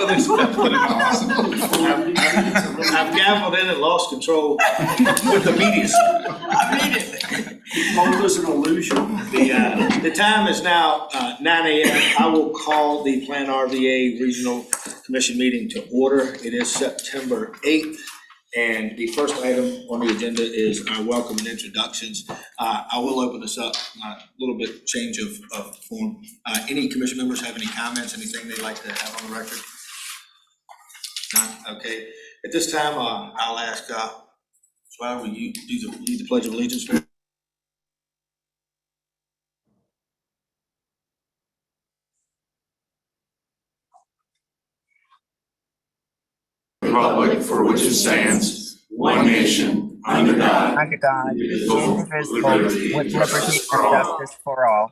others. I've gambled in and lost control with immediacy. Mold is an illusion. The time is now 9 a.m. I will call the PlanRVA Regional Commission meeting to order. It is September 8th, and the first item on the agenda is our welcome and introductions. I will open this up, a little bit change of form. Any commission members have any comments, anything they'd like to have on the record? None? Okay. At this time, I'll ask, Swire, will you lead the Pledge of Allegiance? Republic for which it stands, one nation, under God, indivisible, with liberty and justice for all.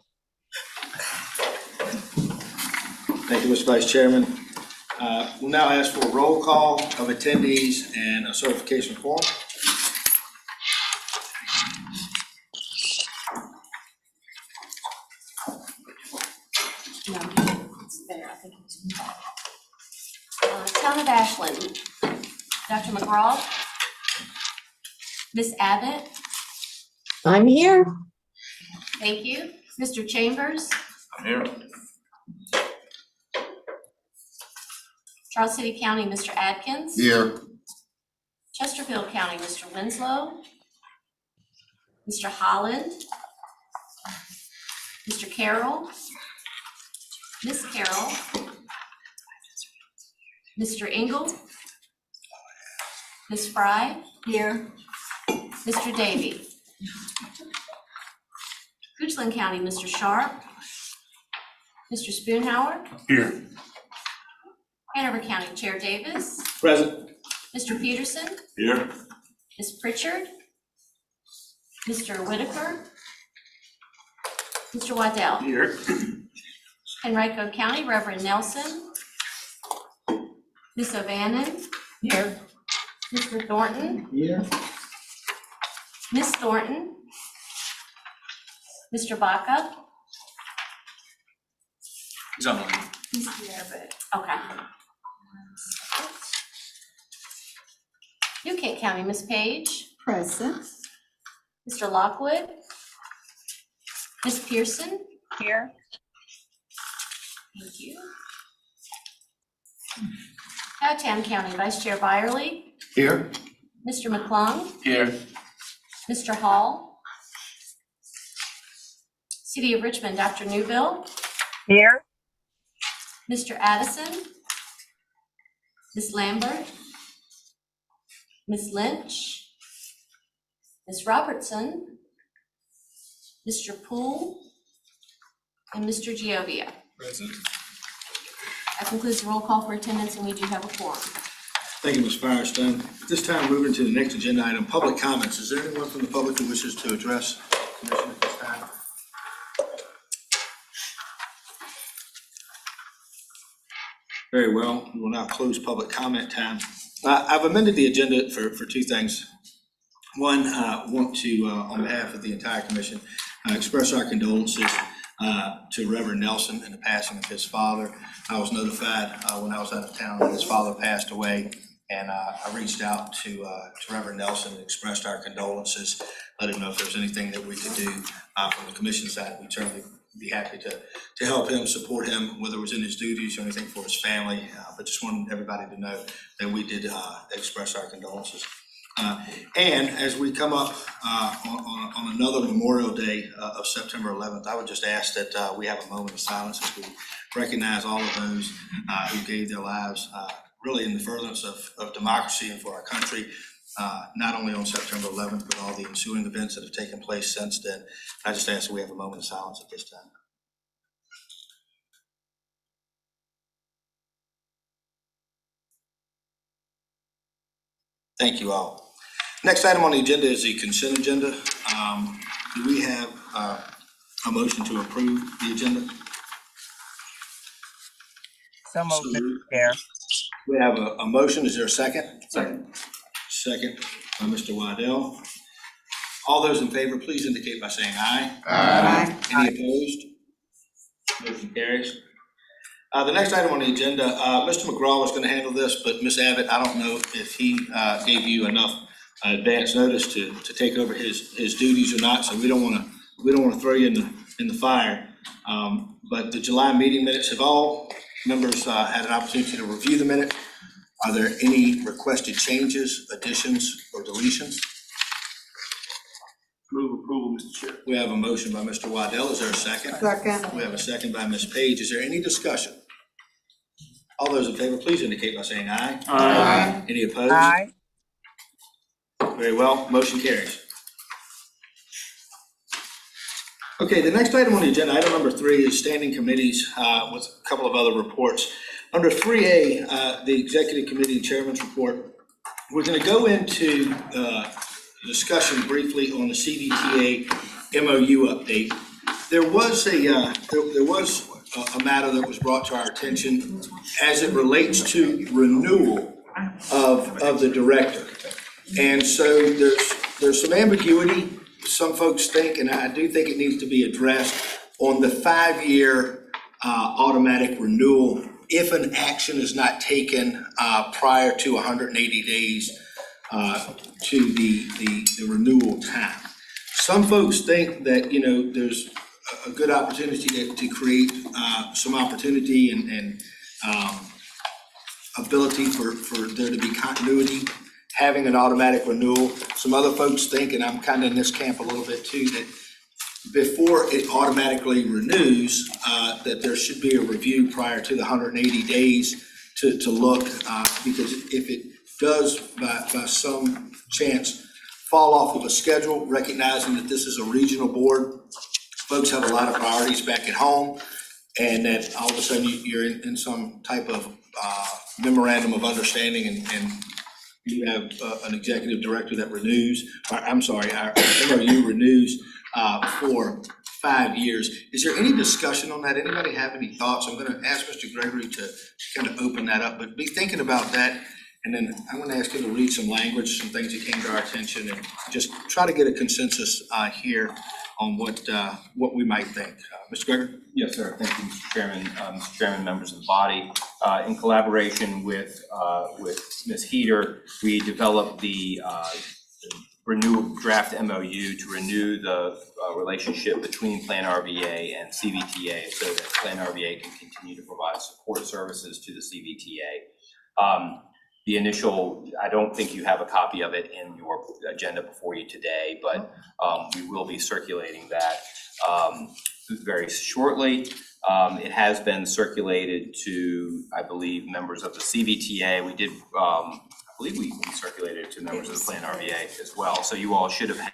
Thank you, Mr. Vice Chairman. We'll now ask for a roll call of attendees and a certification form. No, it's there, I think it's. Town of Ashland, Dr. McGraw, Miss Abbott, I'm here. thank you. Mr. Chambers, I'm here. Charles City County, Mr. Adkins. Here. Chesterfield County, Mr. Winslow, Mr. Holland, Mr. Carroll, Miss Carroll, Mr. Engel, Miss Fry. Here. Mr. Davy. Goochland County, Mr. Sharp, Mr. Spoonhour, Here. Hanover County, Chair Davis, Present. Mr. Peterson, Here. Ms. Pritchard, Mr. Whitaker, Mr. Waddell. Here. Henrico County, Reverend Nelson, Ms. O'Bannon. Here. Mr. Thornton, Here. Ms. Thornton, Mr. Baca. He's on the line. He's here, but, okay. New Kent County, Ms. Page, Present. Mr. Lockwood, Ms. Pearson. Here. Thank you. Powhatan County, Vice Chair Byerly, Here. Mr. McClung, Here. Mr. Hall. City of Richmond, Dr. Newbill, Here. Mr. Addison, Ms. Lambert, Ms. Lynch, Ms. Robertson, Mr. Poole, and Mr. Giovia. Present. That concludes the roll call for attendance, and we do have a quorum. Thank you, Ms. Firestone. At this time, moving to the next agenda item, public comments. Is there anyone from the public who wishes to address the commission at this time? Very well. We will now close public comment time. I've amended the agenda for two things. One, I want to, on behalf of the entire commission, express our condolences to Reverend Nelson in the passing of his father. I was notified when I was out of town that his father passed away, and I reached out to Reverend Nelson and expressed our condolences, let him know if there's anything that we could do from the commission side. We'd certainly be happy to help him, support him, whether it was in his duties or anything for his family, but just wanted everybody to know that we did express our condolences. And as we come up on another Memorial Day of September 11th, I would just ask that we have a moment of silence as we recognize all of those who gave their lives really in the furtherance of democracy and for our country, not only on September 11th, but all the ensuing events that have taken place since then. I just ask that we have a moment of silence at this time. Thank you all. Next item on the agenda is the consent agenda. Do we have a motion to approve the agenda? So moved, Mr. Chair. We have a motion. Is there a second? Second. Second by Mr. Waddell. All those in favor, please indicate by saying aye. Aye. Any opposed? Motion carries. The next item on the agenda, Mr. McGraw was going to handle this, but Ms. Abbott, I don't know if he gave you enough advance notice to take over his duties or not. So we don't want to throw you in the fire. But the July meeting minutes, have all members had an opportunity to review the minute? Are there any requested changes, additions, or deletions? Move approval, Mr. Chair. We have a motion by Mr. Waddell. Is there a second? Second. We have a second by Ms. Page. Is there any discussion? All those in favor, please indicate by saying aye. Aye. Any opposed? Aye. Very well, motion carries. Okay, the next item on the agenda, item number 3, is standing committees with a couple of other reports. Under 3A, the Executive Committee Chairman's report, we're going to go into discussion briefly on the CVTA MOU update. There was a matter that was brought to our attention as it relates to renewal of the director. And so there's some ambiguity. Some folks think, and I do think it needs to be addressed, on the 5-year automatic renewal if an action is not taken prior to 180 days to the renewal time. Some folks think that, there's a good opportunity to create some opportunity and ability for there to be continuity, having an automatic renewal. Some other folks think, and I'm kind of in this camp a little bit too, that before it automatically renews, that there should be a review prior to the 180 days to look, because if it does by some chance fall off of a schedule, recognizing that this is a regional board, folks have a lot of priorities back at home, and that all of a sudden you're in some type of memorandum of understanding and you have an executive director that renews, our MOU renews for 5 years. Is there any discussion on that? Anybody have any thoughts? I'm going to ask Mr. Gregory to kind of open that up, but be thinking about that. And then I'm going to ask you to read some language, some things that came to our attention, and just try to get a consensus here on what we might think. Mr. Gregory? Yes, sir. Thank you, Mr. Chairman. Mr. Chairman, members of the body. In collaboration with Ms. Heater, we developed the draft MOU to renew the relationship between PlanRVA and CVTA so that PlanRVA can continue to provide support services to the CVTA. The initial, I don't think you have a copy of it in your agenda before you today, but we will be circulating that very shortly. It has been circulated to, I believe, members of the CVTA. We did, I believe we circulated it to members of the PlanRVA as well. So you all should have had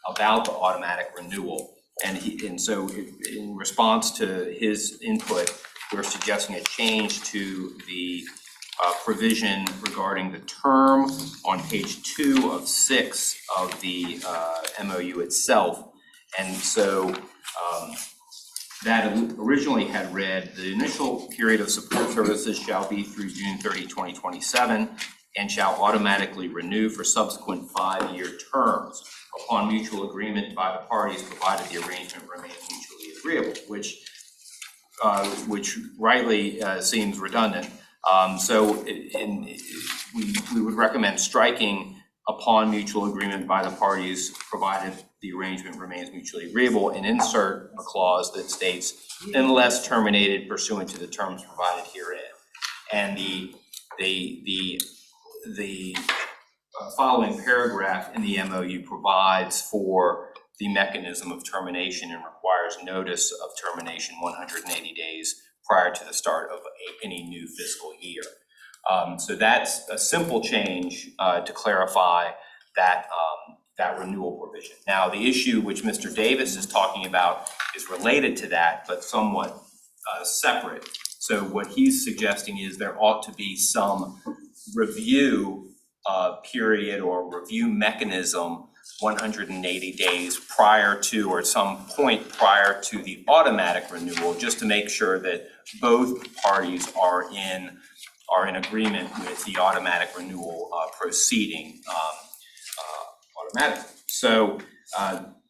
about the automatic renewal. And so in response to his input, we're suggesting a change to the provision regarding the term on page 2 of 6 of the MOU itself. And so that originally had read, the initial period of support services shall be through June 30, 2027 and shall automatically renew for subsequent 5-year terms upon mutual agreement by the parties, provided the arrangement remains mutually agreeable, which rightly seems redundant. So we would recommend striking upon mutual agreement by the parties, provided the arrangement remains mutually agreeable, and insert a clause that states, unless terminated pursuant to the terms provided herein. And the following paragraph in the MOU provides for the mechanism of termination and requires notice of termination 180 days prior to the start of any new fiscal year. So that's a simple change to clarify that that renewal provision. Now, the issue which Mr. Davis is talking about is related to that, but somewhat separate. So what he's suggesting is there ought to be some review period or review mechanism 180 days prior to, or at some point prior to, the automatic renewal, just to make sure that both parties are in agreement with the automatic renewal proceeding automatically. So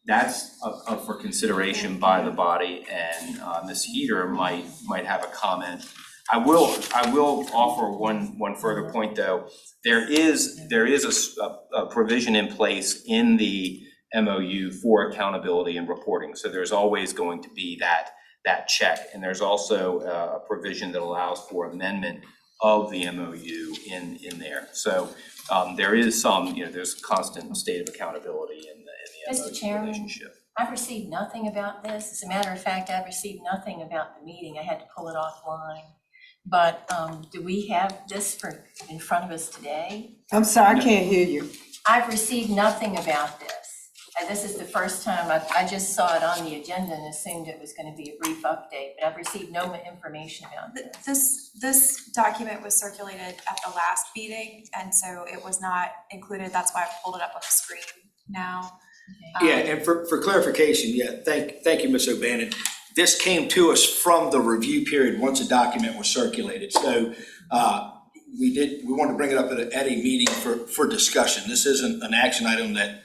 that's up for consideration by the body, and Ms. Heater might have a comment. I will offer one further point, though. There is a provision in place in the MOU for accountability and reporting. So there's always going to be that check. And there's also a provision that allows for amendment of the MOU in there. So there is some, there's a constant state of accountability in the Mr. MOU Chairman, relationship. I've received nothing about this. As a matter of fact, I've received nothing about the meeting. I had to pull it offline. But do we have this in front of us today? I'm sorry, I can't hear you. I've received nothing about this. And this is the first time I just saw it on the agenda and assumed it was going to be a brief update, but I've received no information about this. This document was circulated at the last meeting, and so it was not included. That's why I pulled it up on the screen now. Yeah, and for clarification, thank you, Ms. O'Bannon. This came to us from the review period once a document was circulated. So we wanted to bring it up at a meeting for discussion. This isn't an action item that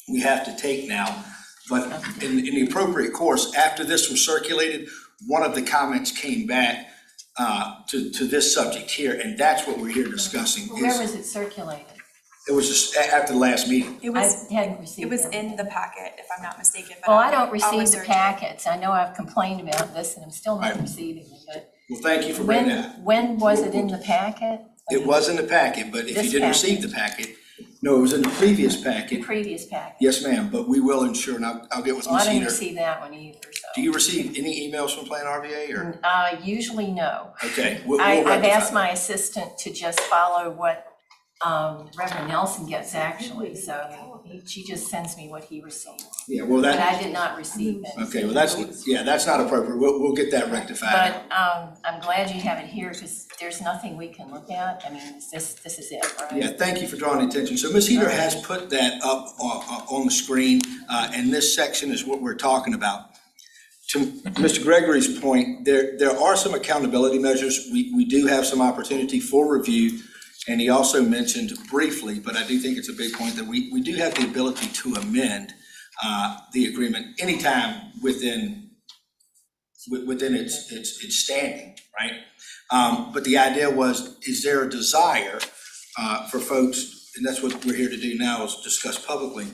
we have to take now, but in the appropriate course, after this was circulated, one of the comments came back to this subject here, and that's what we're here discussing. Well, where was it circulated? It was just after the last meeting. I hadn't received it. It was in the packet, if I'm not mistaken. But Well, I don't I'll receive the research it. packets. I know I've complained about this and I'm still not Right. receiving it, but Well, thank you for bringing that. when was it in the packet? It was in the packet, but if you This didn't receive the packet, no, it was in the previous The packet. previous packet? Yes, ma'am, but we will ensure, and I'll get with Well, I Ms. didn't Heater. receive that one either, so. Do you receive any emails from PlanRVA or? Usually no. Okay, we'll I've rectify asked that. my assistant to just follow what Reverend Nelson gets actually, so she just sends me what he received. Yeah, well, But I that, did not receive it. okay, well, that's not appropriate. We'll get that rectified. But I'm glad you have it here because there's nothing we can look at. I mean, this is it, right? Yeah, thank you for drawing attention. So Ms. Heater has put that up on the screen, and this section is what we're talking about. To Mr. Gregory's point, there are some accountability measures. We do have some opportunity for review, and he also mentioned briefly, but I do think it's a big point, that we do have the ability to amend the agreement anytime within its standing, right? But the idea was, is there a desire for folks, and that's what we're here to do now, is discuss publicly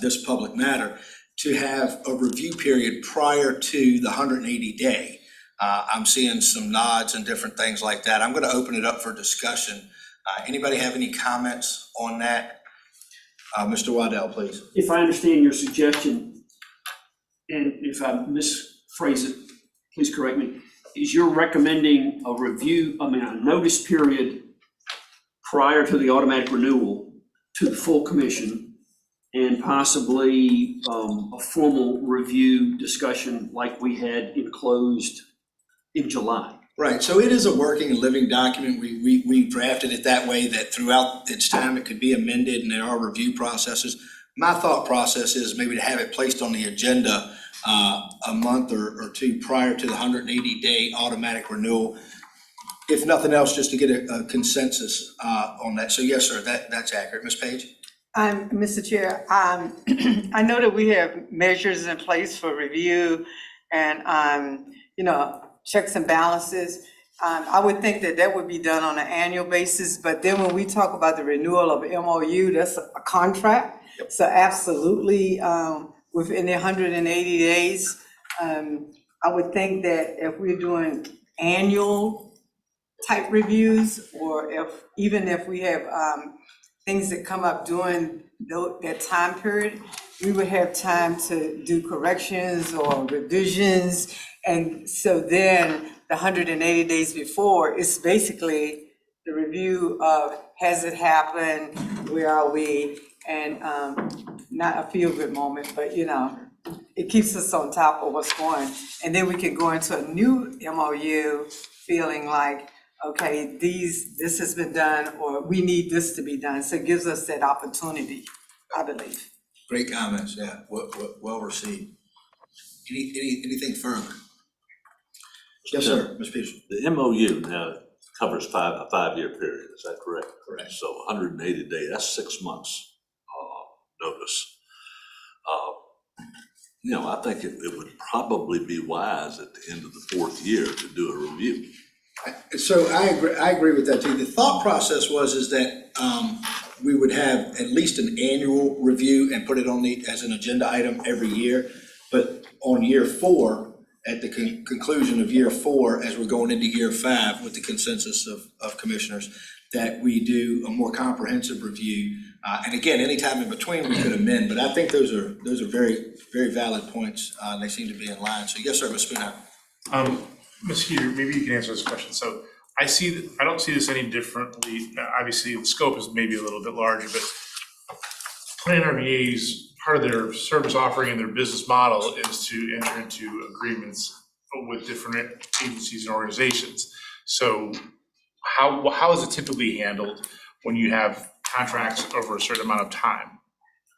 this public matter, to have a review period prior to the 180-day. I'm seeing some nods and different things like that. I'm going to open it up for discussion. Anybody have any comments on that? Mr. Waddell, please. If I understand your suggestion, and if I misphrase it, please correct me, is you're recommending a notice period prior to the automatic renewal to the full commission, and possibly a formal review discussion like we had enclosed in July? Right, so it is a working and living document. We drafted it that way, that throughout its time it could be amended, and there are review processes. My thought process is maybe to have it placed on the agenda a month or two prior to the 180-day automatic renewal. If nothing else, just to get a consensus on that. So yes, sir, that's accurate. Ms. Page? Mr. Chair, I know that we have measures in place for review and, checks and balances. I would think that would be done on an annual basis, but then when we talk about the renewal of MOU, that's a contract. Yep. So absolutely, within the 180 days, I would think that if we're doing annual type reviews, or even if we have things that come up during that time period, we would have time to do corrections or revisions. And so then the 180 days before is basically the review of, has it happened, where are we? And not a feel-good moment, but it keeps us on top of what's going. And then we can go into a new MOU feeling like, okay, this has been done, or we need this to be done. So it gives us that opportunity, I believe. Great comments, yeah, well received. Anything further? Yes, sir, Ms. Peters. The MOU now covers a 5-year period, is that correct? Correct. So 180 days, that's 6 months notice. I think it would probably be wise at the end of the fourth year to do a review. So I agree with that too. The thought process is that we would have at least an annual review and put it on as an agenda item every year. But on year 4, at the conclusion of year 4, as we're going into year 5 with the consensus of commissioners, that we do a more comprehensive review. And again, anytime in between, we could amend, but I think those are very, very valid points. And they seem to be in line. So yes, sir, Ms. Spooner. Ms. Heater, maybe you can answer this question. So I don't see this any differently. Obviously, the scope is maybe a little bit larger, but PlanRVA's part of their service offering and their business model is to enter into agreements with different agencies and organizations. So how is it typically handled when you have contracts over a certain amount of time?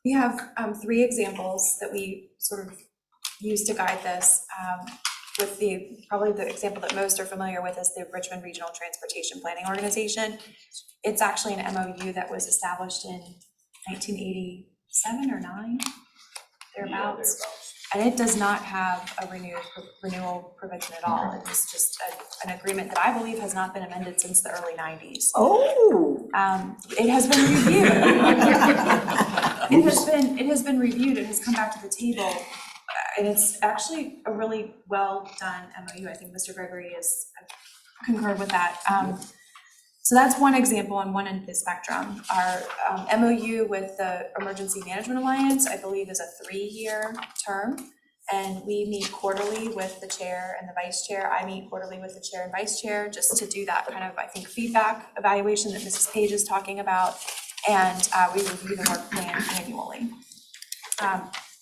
We have 3 examples that we sort of use to guide this. With probably the example that most are familiar with is the Richmond Regional Transportation Planning Organization. It's actually an MOU that was established in 1987 or 9, thereabouts. And it does not have a renewal provision at all. It was just an agreement that I believe has not been amended since the early 90s. Oh. It has been reviewed. It has been reviewed. It has come back to the table. And it's actually a really well done MOU. I think Mr. Gregory is concurred with that. So that's one example on one end of the spectrum. Our MOU with the Emergency Management Alliance, I believe, is a 3-year term. And we meet quarterly with the chair and the vice chair. I meet quarterly with the chair and vice chair just to do that kind of, I think, feedback evaluation that Mrs. Page is talking about. And we review the work plan annually.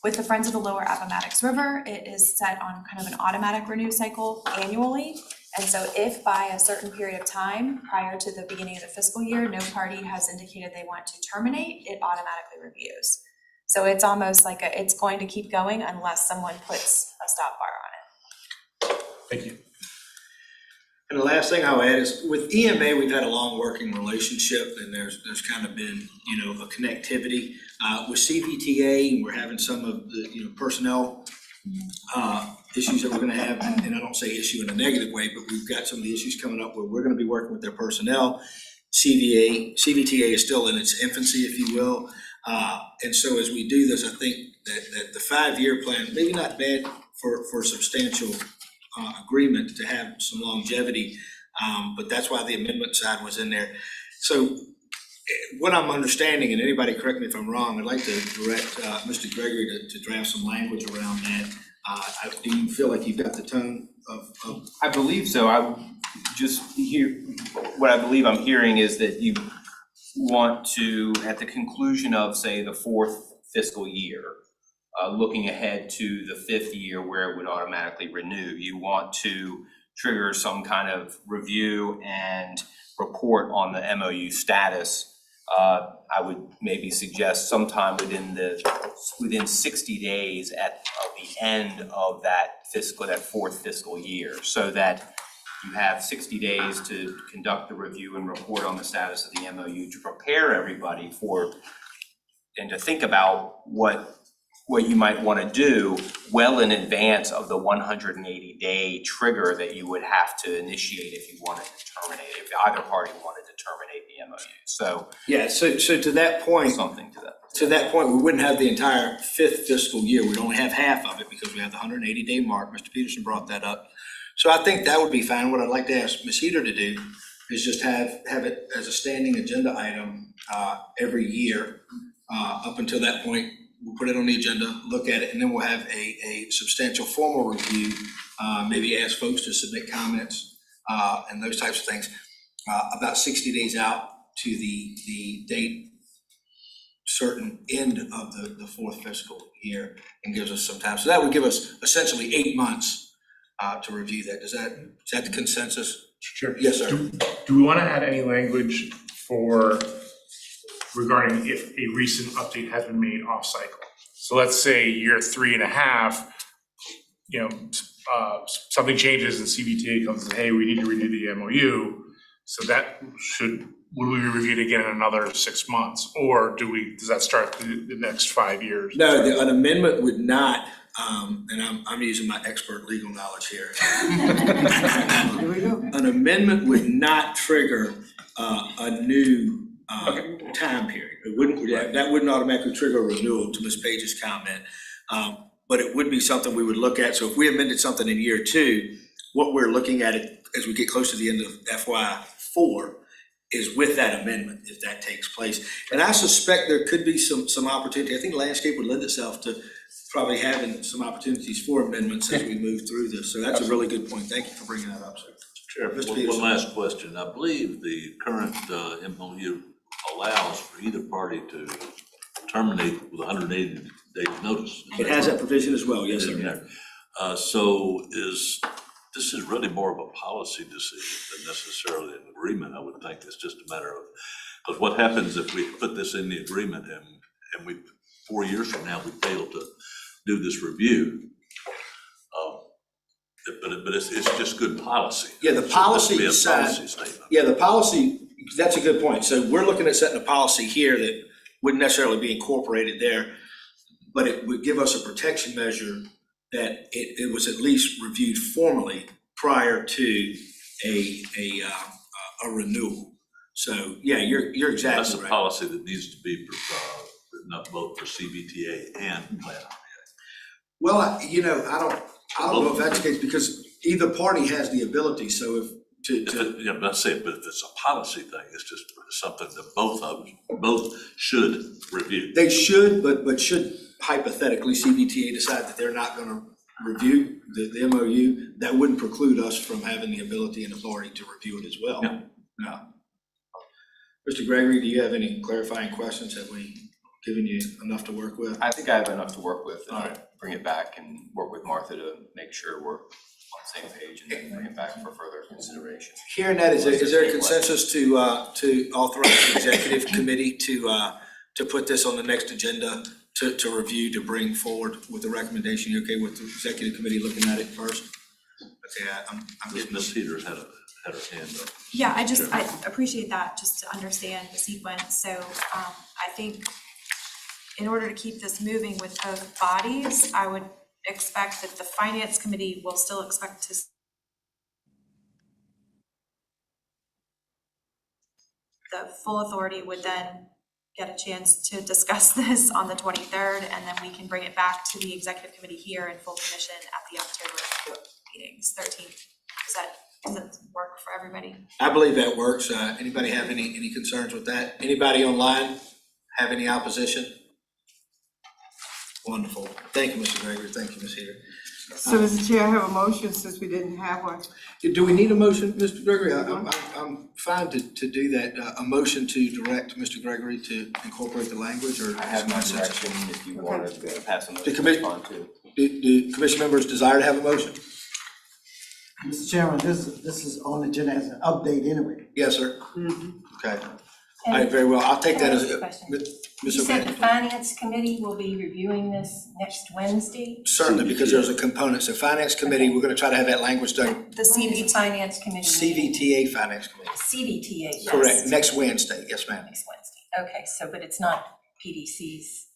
With the Friends of the Lower Appomattox River, it is set on kind of an automatic renew cycle annually. And so if by a certain period of time prior to the beginning of the fiscal year, no party has indicated they want to terminate, it automatically reviews. So it's almost like it's going to keep going unless someone puts a stop bar on it. Thank you. And the last thing I'll add is with EMA, we've had a long working relationship, and there's kind of been, a connectivity. With CVTA, we're having some of the, personnel issues that we're gonna have, and I don't say issue in a negative way, but we've got some of the issues coming up where we're gonna be working with their personnel. CVTA is still in its infancy, if you will. And so as we do this, I think that the 5-year plan, maybe not bad for substantial agreement to have some longevity, but that's why the amendment side was in there. So what I'm understanding, and anybody correct me if I'm wrong, I'd like to direct Mr. Gregory to draft some language around that. Do you feel like you've got the tone of? I believe so. I just what I believe I'm hearing is that you want to, at the conclusion of, say, the 4th fiscal year, looking ahead to the 5th year where it would automatically renew, you want to trigger some kind of review and report on the MOU status. I would maybe suggest sometime within 60 days of the end of that 4th fiscal year, so that you have 60 days to conduct the review and report on the status of the MOU to prepare everybody and to think about what you might want to do well in advance of the 180-day trigger that you would have to initiate if you wanted to terminate, if either party wanted to terminate the MOU. So Yeah, so to that point, something to that. To that point, we wouldn't have the entire 5th fiscal year. We'd only have half of it because we have the 180-day mark. Mr. Peterson brought that up. So I think that would be fine. What I'd like to ask Ms. Heater to do is just have it as a standing agenda item every year up until that point. We'll put it on the agenda, look at it, and then we'll have a substantial formal review, maybe ask folks to submit comments and those types of things about 60 days out to the date certain end of the 4th fiscal year, and gives us some time. So that would give us essentially 8 months to review that. Is that the consensus? Sure. Yes, sir. Do we want to add any language regarding if a recent update has been made off cycle? So let's say year 3.5, something changes and CVTA comes and says, hey, we need to renew the MOU. So would we review it again in another 6 months? Or does that start the next 5 years? No, an amendment would not and I'm using my expert legal knowledge here. Here we go. An amendment would not trigger a new time period. It wouldn't, that wouldn't automatically trigger a renewal, to Ms. Page's comment. But it would be something we would look at. So if we amended something in year 2, what we're looking at it as we get close to the end of FY4 is with that amendment, if that takes place. And I suspect there could be some opportunity. I think landscape would lend itself to probably having some opportunities for amendments as we move through this. So that's a really good point. Thank you for bringing that up, sir. Chair, one last question. I believe the current MOU allows for either party to terminate with 180 days notice. It has that provision as well, yes, sir. So this is really more of a policy decision than necessarily an agreement. I would think it's just a matter of, because what happens if we put this in the agreement and we, 4 years from now, we fail to do this review? But it's just good policy. Yeah, the policy side. Yeah, the policy, that's a good point. So we're looking at setting a policy here that wouldn't necessarily be incorporated there, but it would give us a protection measure that it was at least reviewed formally prior to a renewal. So, yeah, you're exactly right. That's a policy that needs to be written up both for CVTA and PlanRVA. Well, I don't know if that's the case, because either party has the ability, so if Yeah, but that's it, but if it's a policy thing, it's just something that both should review. They should, but should hypothetically CVTA decide that they're not gonna review the MOU, that wouldn't preclude us from having the ability and authority to review it as well. Yeah. No. Mr. Gregory, do you have any clarifying questions? Have we given you enough to work with? I think I have enough to work with, and All right. bring it back and work with Martha to make sure we're on the same page, and then bring it back for further consideration. Hearing that, is there a consensus to authorize the executive committee to put this on the next agenda to review, to bring forward with a recommendation? You okay with the executive committee looking at it first? Okay, I'm Ms. Peters had her hand up. Yeah, I appreciate that, just to understand the sequence. So I think in order to keep this moving with both bodies, I would expect that the finance committee will still expect to the full authority would then get a chance to discuss this on the 23rd, and then we can bring it back to the executive committee here in full commission at the October meetings, 13th. Does that work for everybody? I believe that works. Anybody have any concerns with that? Anybody online have any opposition? Wonderful. Thank you, Mr. Gregory. Thank you, Ms. Heater. So, Mr. Chair, I have a motion since we didn't have one. Do we need a motion, Mr. Gregory? I'm fine to do that. A motion to direct Mr. Gregory to incorporate the language, or? I have my direction if you want to pass them on to. Do commission members desire to have a motion? Mr. Chairman, this is on the agenda as an update anyway. Yes, sir. Okay. All right, very well. I'll take that as a. You said the finance committee will be reviewing this next Wednesday? Certainly, because there's a component. So finance committee, we're gonna try to have that language done. The CVTA. Finance committee. CVTA finance committee. CVTA, yes. Correct. Next Wednesday. Yes, ma'am. Next Wednesday. Okay, so, but it's not PDC's,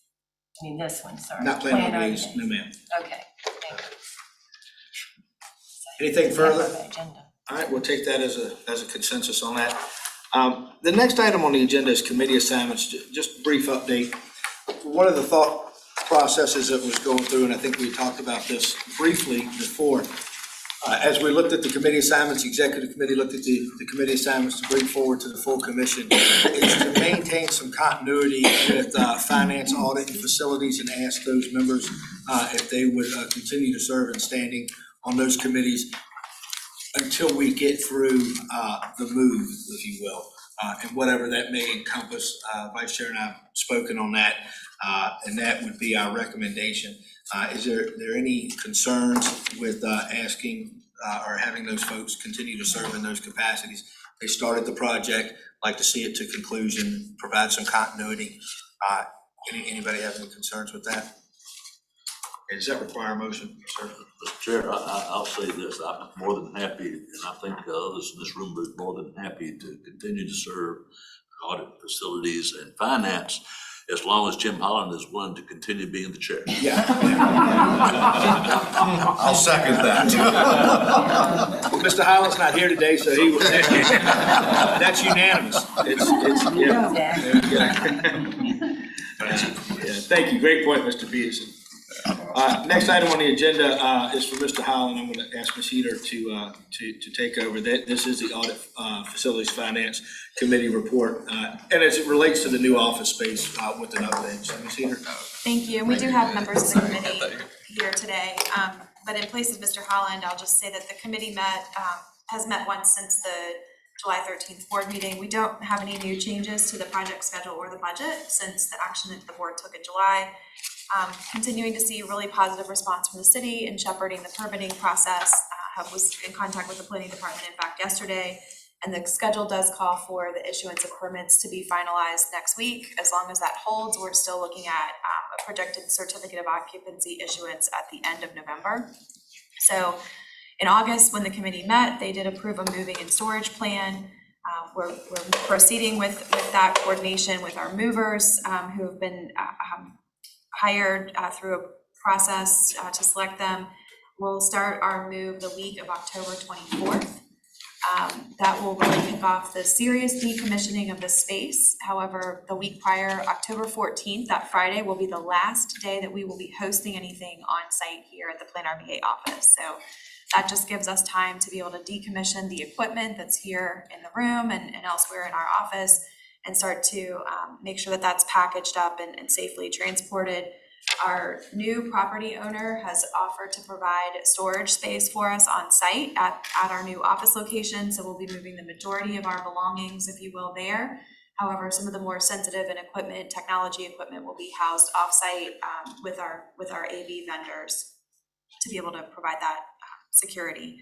this one, sorry. Not PlanRVA, no ma'am. Okay, thank you. Anything further? Agenda. All right, we'll take that as a consensus on that. The next item on the agenda is committee assignments. Just a brief update. One of the thought processes that was going through, and I think we talked about this briefly before, as we looked at the committee assignments, the executive committee looked at the committee assignments to bring forward to the full commission, is to maintain some continuity with finance, audit, and facilities, and ask those members if they would continue to serve in standing on those committees until we get through the move, if you will, and whatever that may encompass. Vice Chair and I have spoken on that, and that would be our recommendation. Is there any concerns with asking or having those folks continue to serve in those capacities? They started the project, like to see it to conclusion, provide some continuity. Anybody have any concerns with that? Does that require a motion, sir? Mr. Chair, I'll say this, I'm more than happy, and I think others in this room are more than happy to continue to serve audit, facilities, and finance as long as Jim Holland is willing to continue being the chair. Yeah. I'll second that. Mr. Holland's not here today, so he was, that's unanimous. It's, yeah, thank you. Great point, Mr. Peterson. Next item on the agenda is for Mr. Holland. I'm going to ask Ms. Heater to take over. This is the Audit Facilities Finance Committee report, and as it relates to the new office space with an update. So, Ms. Heater. Thank you, and we do have members of the committee here today, but in place of Mr. Holland, I'll just say that the committee has met once since the July 13th board meeting. We don't have any new changes to the project schedule or the budget since the action that the board took in July. Continuing to see really positive response from the city in shepherding the permitting process. Was in contact with the planning department, in fact, yesterday, and the schedule does call for the issuance of permits to be finalized next week. As long as that holds, we're still looking at a projected certificate of occupancy issuance at the end of November. So in August, when the committee met, they did approve a moving and storage plan. We're proceeding with that coordination with our movers who have been hired through a process to select them. We'll start our move the week of October 24th. That will really kick off the serious decommissioning of the space. However, the week prior, October 14th, that Friday, will be the last day that we will be hosting anything on site here at the PlanRVA office. So that just gives us time to be able to decommission the equipment that's here in the room and elsewhere in our office, and start to make sure that that's packaged up and safely transported. Our new property owner has offered to provide storage space for us on site at our new office location, so we'll be moving the majority of our belongings, if you will, there. However, some of the more sensitive and technology equipment will be housed off-site with our AV vendors to be able to provide that security.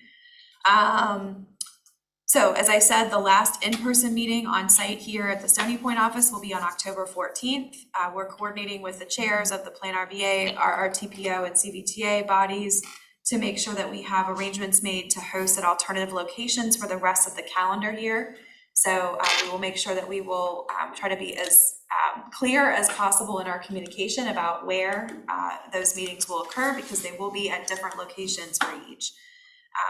So as I said, the last in-person meeting on site here at the Stony Point office will be on October 14th. We're coordinating with the chairs of the PlanRVA, our TPO and CVTA bodies to make sure that we have arrangements made to host at alternative locations for the rest of the calendar year. So we will make sure that we will try to be as clear as possible in our communication about where those meetings will occur, because they will be at different locations for each.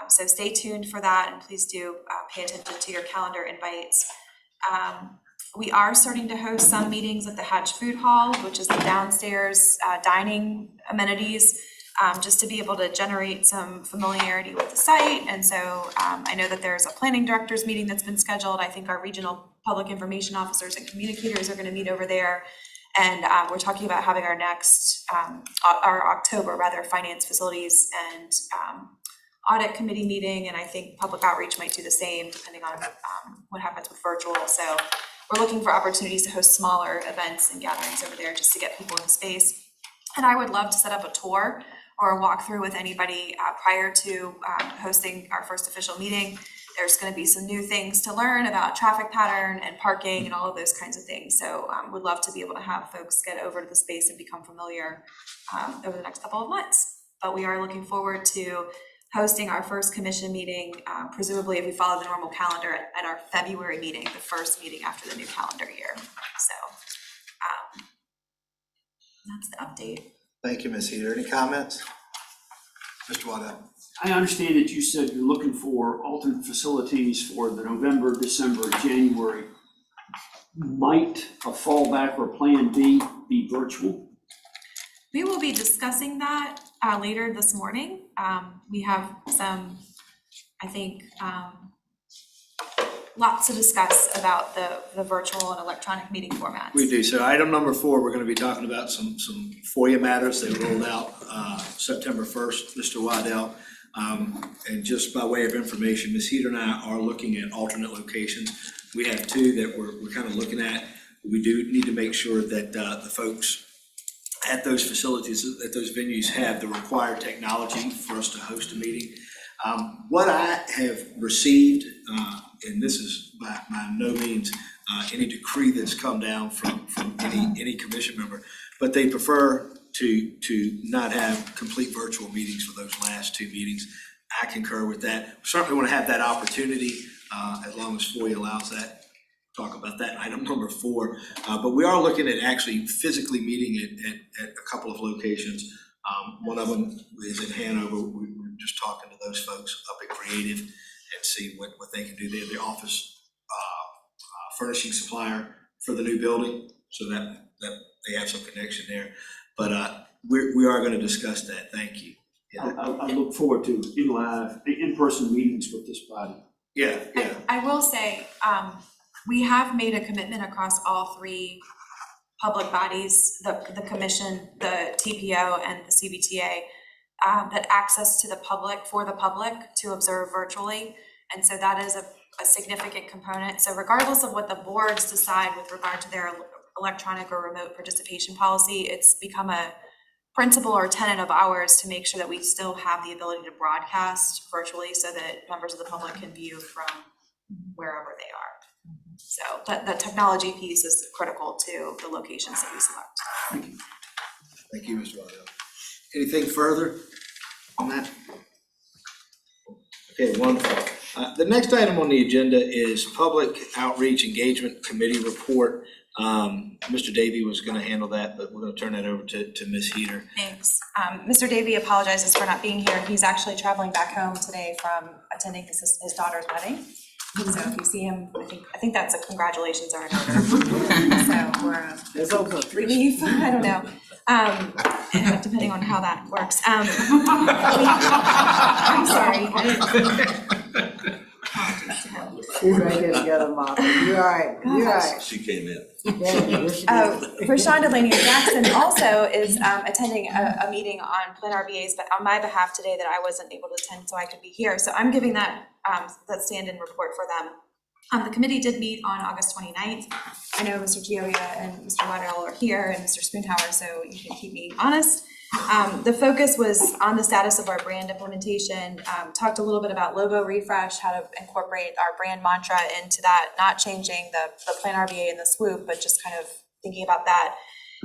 So stay tuned for that, and please do pay attention to your calendar invites. We are starting to host some meetings at the Hatch Food Hall, which is the downstairs dining amenities, just to be able to generate some familiarity with the site. And so I know that there's a planning directors meeting that's been scheduled. I think our regional public information officers and communicators are going to meet over there. And we're talking about having our next, our October finance facilities and audit committee meeting, and I think public outreach might do the same depending on what happens with virtual. So we're looking for opportunities to host smaller events and gatherings over there just to get people in space. And I would love to set up a tour or a walkthrough with anybody prior to hosting our first official meeting. There's going to be some new things to learn about traffic pattern and parking and all of those kinds of things. So would love to be able to have folks get over to the space and become familiar over the next couple of months. But we are looking forward to hosting our first commission meeting, presumably if we follow the normal calendar, at our February meeting, the first meeting after the new calendar year. So that's the update. Thank you, Ms. Heater. Any comments? Mr. Waddell. I understand that you said you're looking for alternate facilities for the November, December, January. Might a fallback or plan B be virtual? We will be discussing that later this morning. We have some, I think, lots to discuss about the virtual and electronic meeting formats. We do. So item number 4, we're going to be talking about some FOIA matters that rolled out September 1st, Mr. Waddell. And just by way of information, Ms. Heater and I are looking at alternate locations. We have 2 that we're kind of looking at. We do need to make sure that the folks at those facilities, at those venues, have the required technology for us to host a meeting. What I have received, and this is by no means any decree that's come down from any commission member, but they prefer to not have complete virtual meetings for those last 2 meetings. I concur with that. We certainly want to have that opportunity as long as FOIA allows that. talk about that in item number 4. But we are looking at actually physically meeting at a couple of locations. One of them is in Hanover. We're just talking to those folks up at Creative and see what they can do. They're the office furnishing supplier for the new building, so that they have some connection there. But we are going to discuss that. Thank you. Yeah. I look forward to in-person meetings with this body. Yeah. I will say, we have made a commitment across all 3 public bodies, the commission, the TPO, and the CBTA, that access to the public, for the public to observe virtually. And so that is a significant component. So regardless of what the boards decide with regard to their electronic or remote participation policy, it's become a principle or tenet of ours to make sure that we still have the ability to broadcast virtually so that members of the public can view from wherever they are. So the technology piece is critical to the locations that we select. Thank you, Mr. Waddell. Anything further on that? Okay, wonderful. The next item on the agenda is Public Outreach Engagement Committee report. Mr. Davey was going to handle that, but we're going to turn that over to Ms. Heater. Thanks. Mr. Davey apologizes for not being here. He's actually traveling back home today from attending his daughter's wedding. So if you see him, I think that's a congratulations are in order. So we're It's over. relief, I don't know, depending on how that works. I'm sorry. She's right here together, Mom. You're all right. You're all right. She came in. Rashonda Laney Jackson also is attending a meeting on PlanRVA's, but on my behalf today that I wasn't able to attend, so I could be here. So I'm giving that stand-in report for them. The committee did meet on August 29th. I know Mr. Gioia and Mr. Waddell are here and Mr. Spoonhour, so you can keep me honest. The focus was on the status of our brand implementation, talked a little bit about logo refresh, how to incorporate our brand mantra into that, not changing the PlanRVA and the swoop, but just kind of thinking about that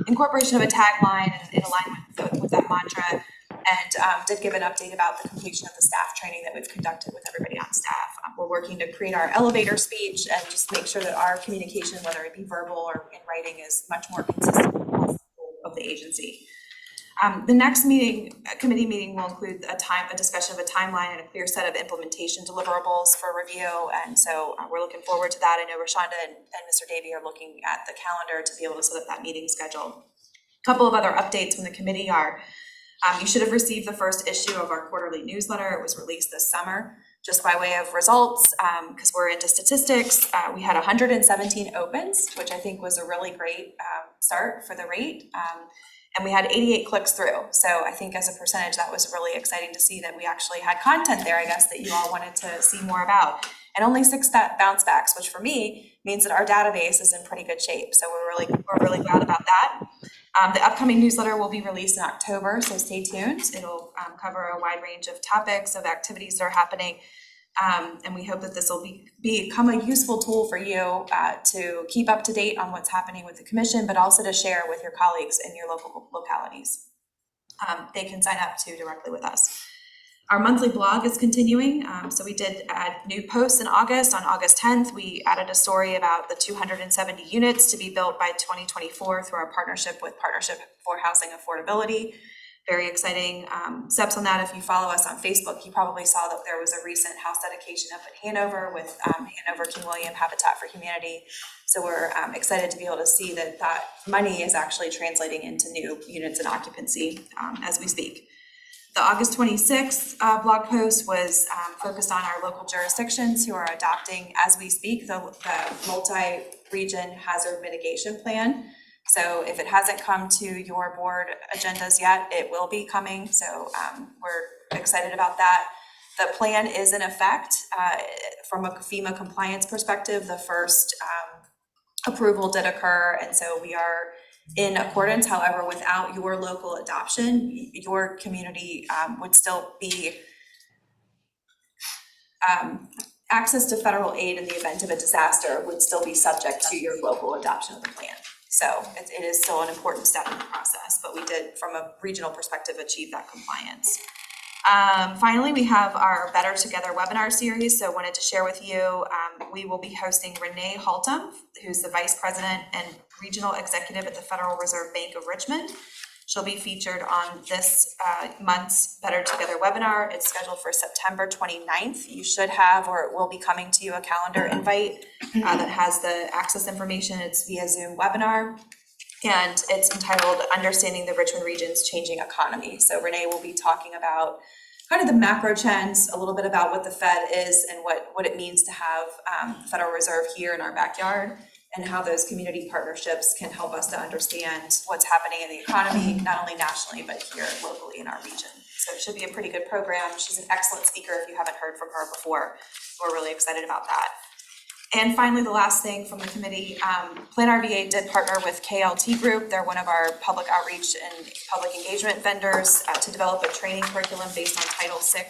incorporation of a tagline in alignment with that mantra, and did give an update about the completion of the staff training that we've conducted with everybody on staff. We're working to create our elevator speech and just make sure that our communication, whether it be verbal or in writing, is much more consistent with the goals of the agency. The next committee meeting will include a discussion of a timeline and a clear set of implementation deliverables for review. And so we're looking forward to that. I know Rashonda and Mr. Davey are looking at the calendar to be able to set up that meeting schedule. A couple of other updates from the committee are, you should have received the first issue of our quarterly newsletter. It was released this summer. Just by way of results, because we're into statistics, we had 117 opens, which I think was a really great start for the rate. And we had 88 clicks through. So I think as a percentage, that was really exciting to see that we actually had content there, I guess, that you all wanted to see more about. And only 6 bounce backs, which for me means that our database is in pretty good shape. So we're really glad about that. The upcoming newsletter will be released in October, so stay tuned. It'll cover a wide range of topics, of activities that are happening. And we hope that this will become a useful tool for you to keep up to date on what's happening with the commission, but also to share with your colleagues in your local localities. They can sign up too directly with us. Our monthly blog is continuing. So we did add new posts in August. On August 10th, we added a story about the 270 units to be built by 2024 through our Partnership for Housing Affordability. Very exciting steps on that. If you follow us on Facebook, you probably saw that there was a recent house dedication up in Hanover with Hanover King William Habitat for Humanity. So we're excited to be able to see that that money is actually translating into new units and occupancy as we speak. The August 26th blog post was focused on our local jurisdictions who are adopting, as we speak, the multi-region hazard mitigation plan. So if it hasn't come to your board agendas yet, it will be coming. So we're excited about that. The plan is in effect. From a FEMA compliance perspective, the first approval did occur. And so we are in accordance. However, without your local adoption, your community would still be access to federal aid in the event of a disaster would still be subject to your local adoption of the plan. So it is still an important step in the process, but we did, from a regional perspective, achieve that compliance. Finally, we have our Better Together webinar series, so wanted to share with you, we will be hosting Renee Haltom, who's the Vice President and Regional Executive at the Federal Reserve Bank of Richmond. She'll be featured on this month's Better Together webinar. It's scheduled for September 29th. You should have, or it will be coming to you, a calendar invite that has the access information. It's via Zoom webinar. And it's entitled Understanding the Richmond Region's Changing Economy. So Renee will be talking about kind of the macro trends, a little bit about what the Fed is and what it means to have the Federal Reserve here in our backyard, and how those community partnerships can help us to understand what's happening in the economy, not only nationally, but here locally in our region. So it should be a pretty good program. She's an excellent speaker if you haven't heard from her before. We're really excited about that. And finally, the last thing from the committee, PlanRVA did partner with KLT Group. They're one of our public outreach and public engagement vendors to develop a training curriculum based on Title VI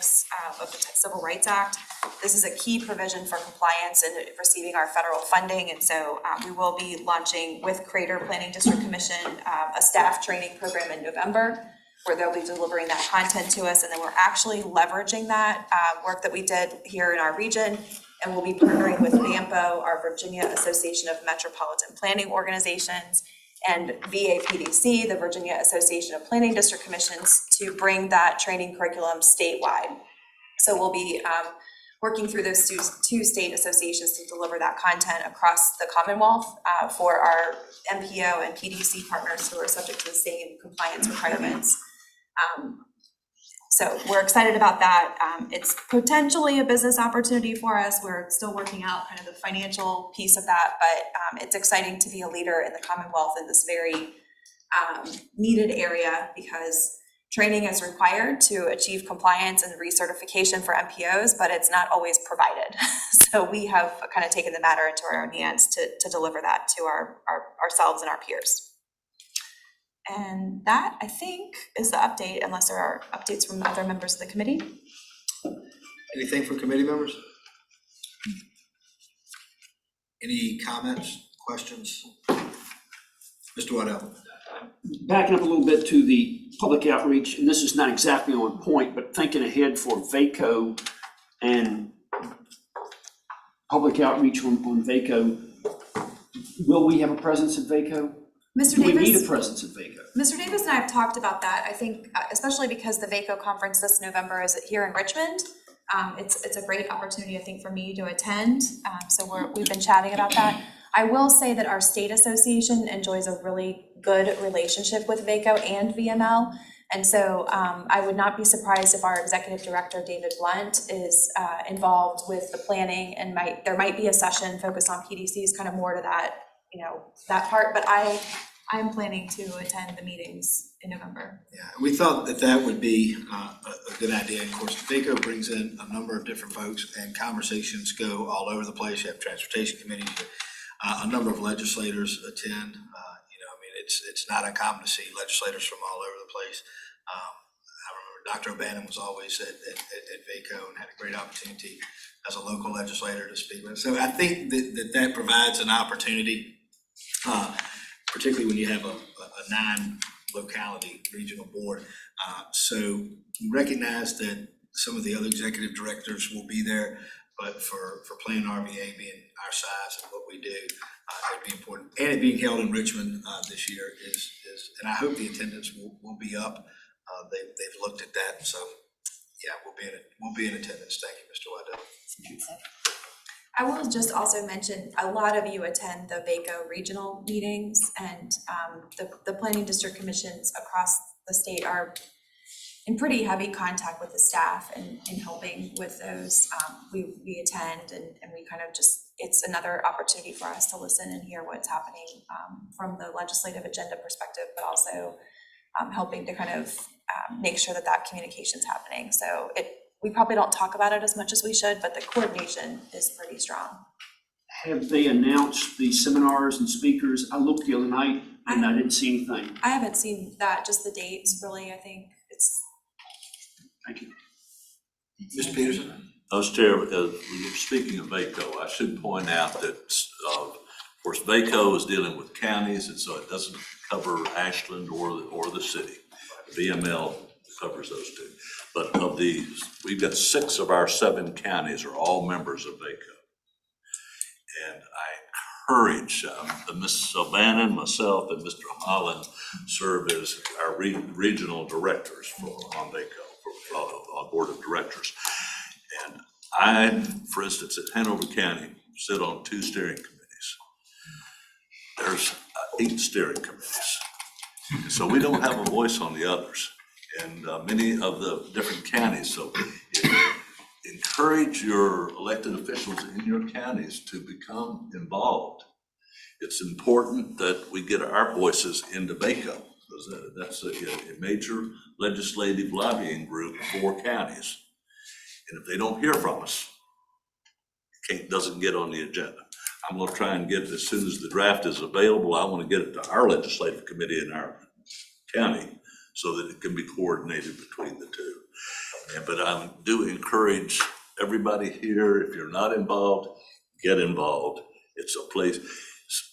of the Civil Rights Act. This is a key provision for compliance and receiving our federal funding. And so we will be launching with Crater Planning District Commission a staff training program in November, where they'll be delivering that content to us. And then we're actually leveraging that work that we did here in our region. And we'll be partnering with VAMPO, our Virginia Association of Metropolitan Planning Organizations, and VAPDC, the Virginia Association of Planning District Commissions, to bring that training curriculum statewide. So we'll be working through those two state associations to deliver that content across the Commonwealth for our MPO and PDC partners who are subject to the same compliance requirements. So we're excited about that. It's potentially a business opportunity for us. We're still working out kind of the financial piece of that, but it's exciting to be a leader in the Commonwealth in this very needed area, because training is required to achieve compliance and recertification for MPOs, but it's not always provided. So we have kind of taken the matter into our own hands to deliver that to ourselves and our peers. And that, I think, is the update, unless there are updates from other members of the committee. Anything from committee members? Any comments, questions? Mr. Waddell. Backing up a little bit to the public outreach, and this is not exactly on point, but thinking ahead for VACO and public outreach on VACO, will we have a presence at VACO? Mr. Do we Davis? need a presence at VACO? Mr. Davis and I have talked about that. I think, especially because the VACO conference this November is here in Richmond. It's a great opportunity, I think, for me to attend. So we've been chatting about that. I will say that our state association enjoys a really good relationship with VACO and VML. And so I would not be surprised if our executive director, David Blunt, is involved with the planning, and there might be a session focused on PDCs, kind of more to that, that part, but I'm planning to attend the meetings in November. Yeah, we thought that would be a good idea. Of course, VACO brings in a number of different folks, and conversations go all over the place. You have transportation committees, a number of legislators attend. It's not uncommon to see legislators from all over the place. I remember Dr. O'Bannon was always at VACO and had a great opportunity as a local legislator to speak with. So I think that provides an opportunity, particularly when you have a 9-locality regional board. So recognize that some of the other executive directors will be there, but for PlanRVA being our size and what we do, it'd be important. And it being held in Richmond this year is, and I hope the attendance will be up. They've looked at that, so yeah, we'll be in attendance. Thank you, Mr. Waddell. I will just also mention, a lot of you attend the VACO regional meetings, and the planning district commissions across the state are in pretty heavy contact with the staff and in helping with those. We attend and we kind of just, it's another opportunity for us to listen and hear what's happening from the legislative agenda perspective, but also helping to kind of make sure that communication's happening. So we probably don't talk about it as much as we should, but the coordination is pretty strong. Have they announced the seminars and speakers? I looked the other night and I didn't see anything. I haven't seen that, just the dates, really. I think it's. Thank you. Mr. Peterson? Mr. Chair, speaking of VACO, I should point out that, of course, VACO is dealing with counties, and so it doesn't cover Ashland or the city. VML covers those two. But of these, we've got 6 of our 7 counties are all members of VACO. And I encourage Ms. O'Bannon, myself, and Mr. Holland serve as our regional directors on VACO, on board of directors. And I, for instance, at Hanover County, sit on 2 steering committees. There's 8 steering committees. So we don't have a voice on the others, and many of the different counties. So encourage your elected officials in your counties to become involved. It's important that we get our voices into VACO, because that's a major legislative lobbying group for counties. And if they don't hear from us, it doesn't get on the agenda. I'm gonna try and get, as soon as the draft is available, I wanna get it to our legislative committee in our county so that it can be coordinated between the two. But I do encourage everybody here, if you're not involved, get involved. It's a place,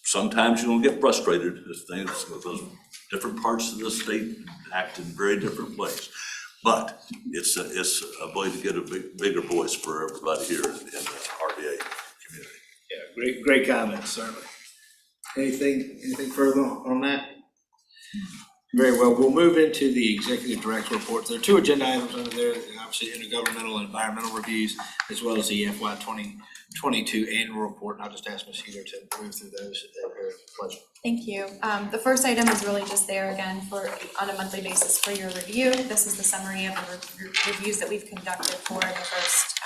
sometimes you'll get frustrated as things, because different parts of the state act in very different ways. But it's a way to get a bigger voice for everybody here in the RVA community. Yeah, great comments, certainly. Anything further on that? Very well, we'll move into the executive director report. There are 2 agenda items under there, obviously intergovernmental and environmental reviews, as well as the FY 2022 annual report. And I'll just ask Ms. Heater to move through those at her pleasure. Thank you. The first item is really just there again on a monthly basis for your review. This is the summary of the reviews that we've conducted for the first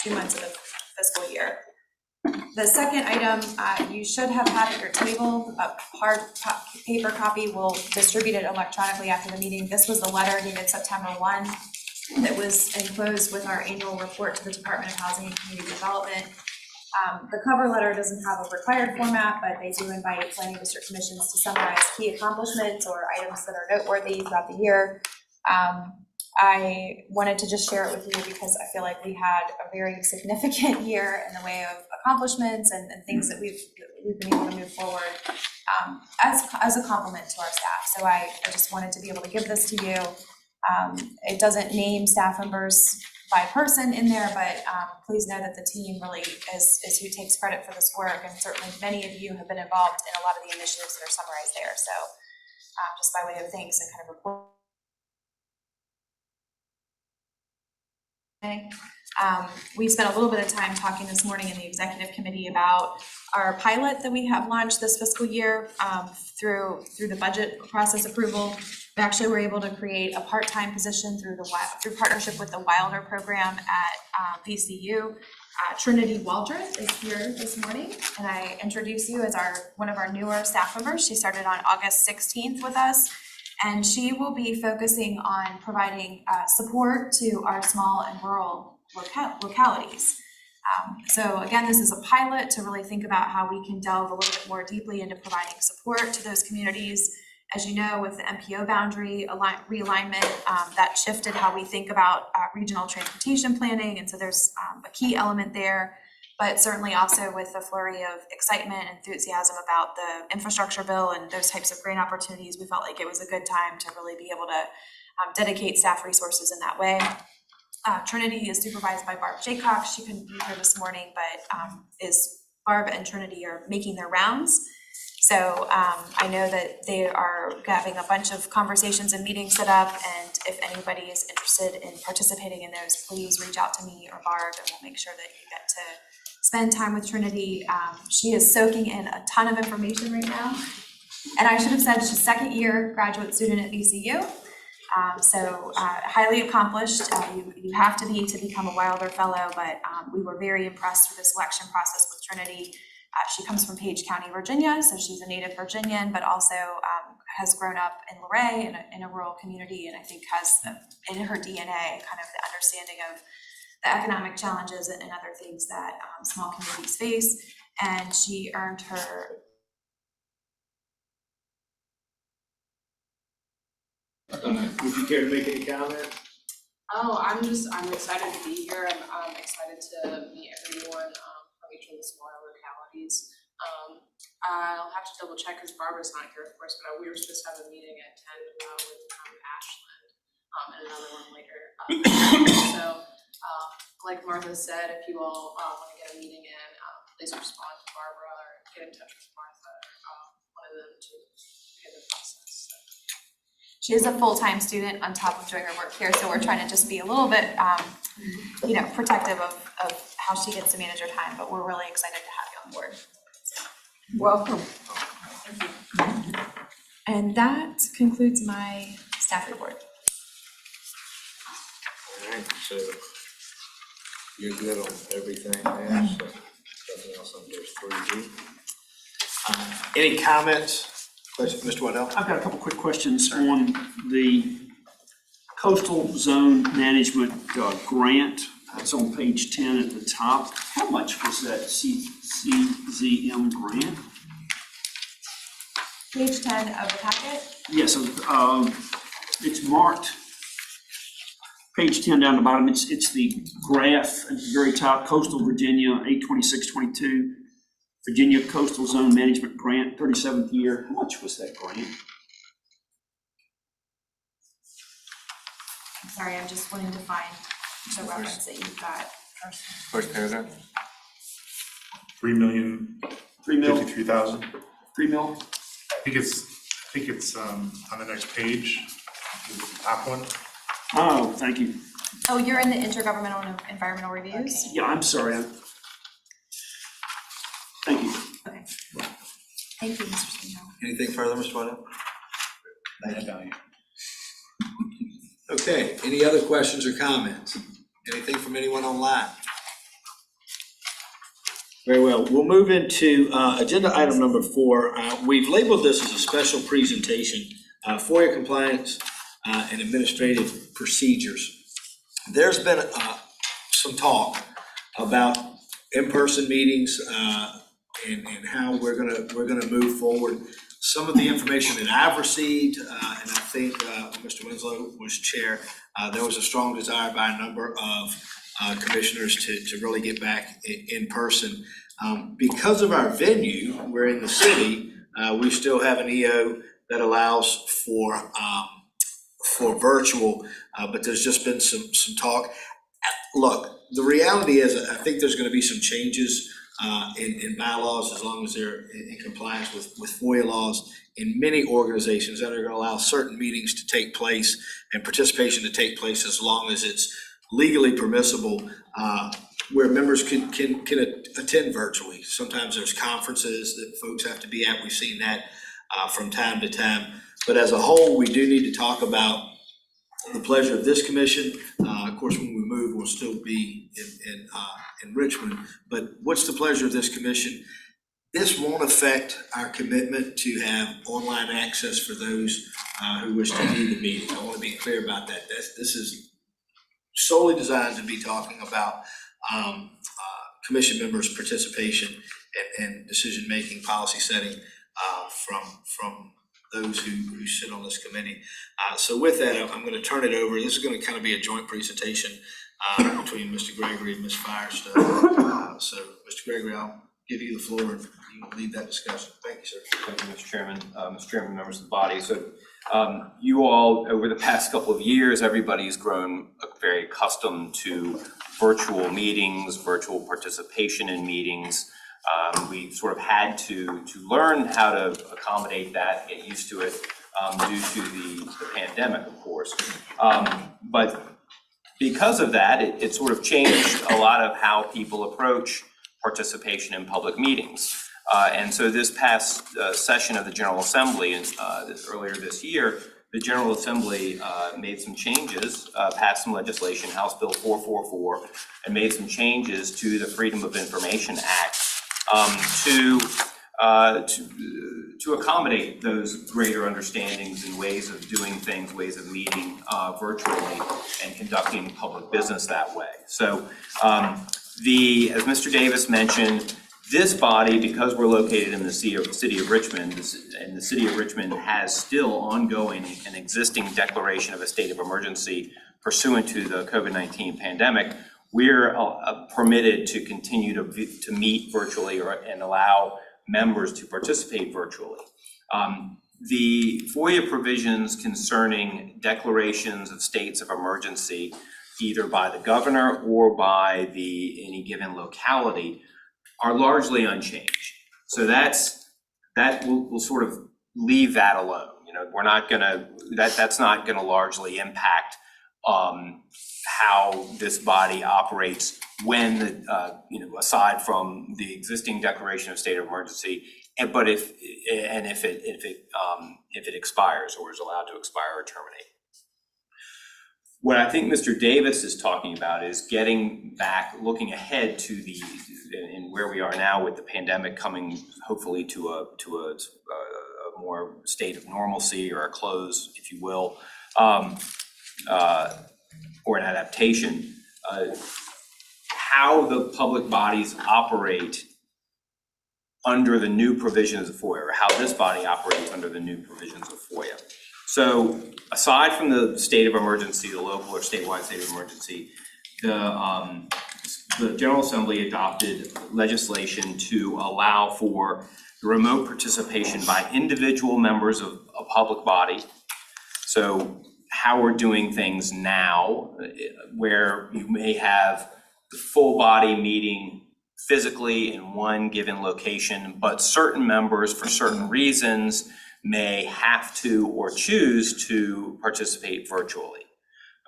2 months of the fiscal year. The second item, you should have had at your table, a hard paper copy. We'll distribute it electronically after the meeting. This was the letter dated September 1 that was enclosed with our annual report to the Department of Housing and Community Development. The cover letter doesn't have a required format, but they do invite planning district commissions to summarize key accomplishments or items that are noteworthy throughout the year. I wanted to just share it with you because I feel like we had a very significant year in the way of accomplishments and things that we've been able to move forward as a compliment to our staff. So I just wanted to be able to give this to you. It doesn't name staff members by person in there, but please know that the team really is who takes credit for this work, and certainly many of you have been involved in a lot of the initiatives that are summarized there. So just by way of thanks and kind of report. We spent a little bit of time talking this morning in the executive committee about our pilot that we have launched this fiscal year through the budget process approval. We actually were able to create a part-time position through partnership with the Wilder program at VCU. Trinity Waldron is here this morning, and I introduce you as one of our newer staff members. She started on August 16th with us. And she will be focusing on providing support to our small and rural localities. So again, this is a pilot to really think about how we can delve a little bit more deeply into providing support to those communities. As you know, with the MPO boundary realignment, that shifted how we think about regional transportation planning. And so there's a key element there. But certainly also with a flurry of excitement and enthusiasm about the infrastructure bill and those types of grant opportunities, we felt like it was a good time to really be able to dedicate staff resources in that way. Trinity is supervised by Barb Jaycock. She couldn't be here this morning, but Barb and Trinity are making their rounds. So I know that they are having a bunch of conversations and meetings set up, and if anybody is interested in participating in those, please reach out to me or Barb, and we'll make sure that you get to spend time with Trinity. She is soaking in a ton of information right now. And I should have said she's a second-year graduate student at VCU. So highly accomplished. You have to be to become a Wilder Fellow, but we were very impressed with the selection process with Trinity. She comes from Page County, Virginia, so she's a native Virginian, but also has grown up in Luray in a rural community, and I think has in her DNA kind of the understanding of the economic challenges and other things that small communities face. And she earned her Would you care to make any comment? Oh, I'm excited to be here. I'm excited to meet everyone from each of the smaller localities. I'll have to double check because Barbara's not here, of course, but we were supposed to have a meeting at 10 with Ashland. and another one later. So, like Martha said, if you all want to get a meeting in, please respond to Barbara or get in touch with Martha, one of them to begin the process. She is a full-time student on top of doing her work here, so we're trying to just be a little bit, protective of how she gets to manage her time, but we're really excited to have you on board. Welcome. And that concludes my staff report. All right, so you're good on everything there, so nothing else on those 3G. Any comments, questions, Mr. Waddell? I've got a couple quick questions on the coastal zone management grant. That's on page 10 at the top. How much was that CZM grant? Page 10 of the packet. Yes, it's marked. Page 10 down the bottom, it's the graph at the very top, Coastal Virginia, 82622, Virginia Coastal Zone Management Grant, 37th year. How much was that grant? I'm sorry, I'm just wanting to find the reference that you've got. First paragraph. 3,053,000. 3 mil? I think it's on the next page, the top one. Oh, thank you. Oh, you're in the intergovernmental and environmental reviews? Yeah, I'm sorry. Thank you. Okay. Thank you, Mr. Spino. Anything further, Mr. Waddell? Thank you. Okay, any other questions or comments? Anything from anyone online? Very well, we'll move into agenda item number 4. We've labeled this as a special presentation, FOIA compliance and administrative procedures. There's been some talk about in-person meetings and how we're gonna move forward. Some of the information that I've received, and I think Mr. Winslow was chair, there was a strong desire by a number of commissioners to really get back in person. Because of our venue, we're in the city, we still have an EO that allows for virtual, but there's just been some talk. Look, the reality is I think there's gonna be some changes in bylaws as long as they're in compliance with FOIA laws in many organizations that are gonna allow certain meetings to take place and participation to take place as long as it's legally permissible, where members can attend virtually. Sometimes there's conferences that folks have to be at. We've seen that from time to time. But as a whole, we do need to talk about the pleasure of this commission. Of course, when we move, we'll still be in Richmond. But what's the pleasure of this commission? This won't affect our commitment to have online access for those who wish to view the meeting. I want to be clear about that. This is solely designed to be talking about commission members' participation and decision-making, policy setting from those who sit on this committee. So with that, I'm going to turn it over. This is going to kind of be a joint presentation between Mr. Gregory and Ms. Firestone. So Mr. Gregory, I'll give you the floor and you will lead that discussion. Thank you, sir. Thank you, Mr. Chairman. Mr. Chairman, members of the body. So you all, over the past couple of years, everybody's grown very accustomed to virtual meetings, virtual participation in meetings. We sort of had to learn how to accommodate that, get used to it due to the pandemic, of course. But because of that, it sort of changed a lot of how people approach participation in public meetings. And so this past session of the General Assembly, earlier this year, the General Assembly made some changes, passed some legislation, House Bill 444, and made some changes to the Freedom of Information Act to accommodate those greater understandings and ways of doing things, ways of meeting virtually and conducting public business that way. So as Mr. Davis mentioned, this body, because we're located in the city of Richmond, and the city of Richmond has still ongoing an existing declaration of a state of emergency pursuant to the COVID-19 pandemic, we're permitted to continue to meet virtually and allow members to participate virtually. The FOIA provisions concerning declarations of states of emergency, either by the governor or by any given locality, are largely unchanged. So we'll sort of leave that alone. You know, we're not gonna, that's not gonna largely impact how this body operates when aside from the existing declaration of state of emergency, but if it expires or is allowed to expire or terminate. What I think Mr. Davis is talking about is getting back, looking ahead to and where we are now with the pandemic coming hopefully to a more state of normalcy or a close, if you will, or an adaptation. How the public bodies operate under the new provisions of FOIA, or how this body operates under the new provisions of FOIA. So aside from the state of emergency, the local or statewide state of emergency, the General Assembly adopted legislation to allow for the remote participation by individual members of a public body. So how we're doing things now, where you may have the full body meeting physically in one given location, but certain members for certain reasons may have to or choose to participate virtually.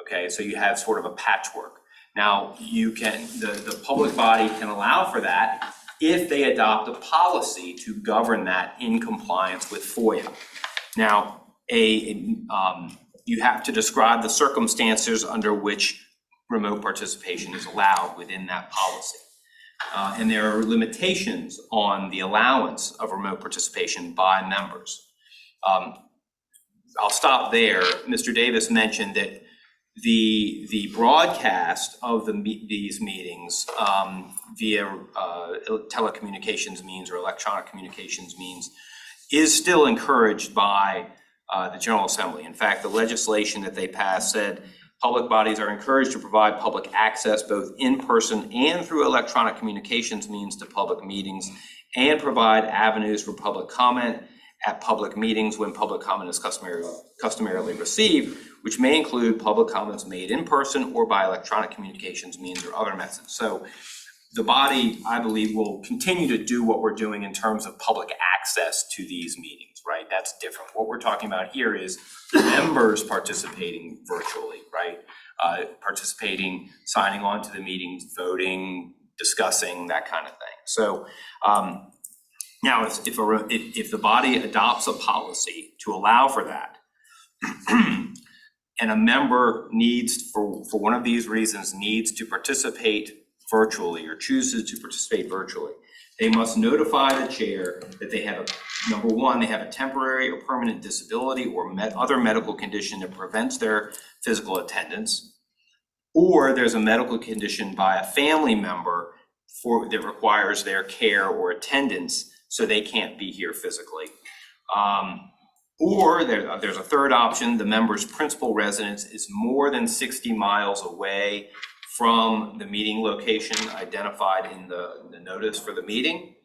Okay, so you have sort of a patchwork. Now the public body can allow for that if they adopt a policy to govern that in compliance with FOIA. Now, you have to describe the circumstances under which remote participation is allowed within that policy. And there are limitations on the allowance of remote participation by members. I'll stop there. Mr. Davis mentioned that the broadcast of these meetings via telecommunications means or electronic communications means is still encouraged by the General Assembly. In fact, the legislation that they passed said public bodies are encouraged to provide public access both in person and through electronic communications means to public meetings, and provide avenues for public comment at public meetings when public comment is customarily received, which may include public comments made in person or by electronic communications means or other methods. So the body, I believe, will continue to do what we're doing in terms of public access to these meetings, right? That's different. What we're talking about here is members participating virtually, right? Participating, signing on to the meetings, voting, discussing, that kind of thing. So now if the body adopts a policy to allow for that, and a member needs, for one of these reasons, needs to participate virtually or chooses to participate virtually, they must notify the chair that they have number one, they have a temporary or permanent disability or other medical condition that prevents their physical attendance, or there's a medical condition by a family member that requires their care or attendance, so they can't be here physically. Or there's a third option, the member's principal residence is more than 60 miles away from the meeting location identified in the notice for the meeting.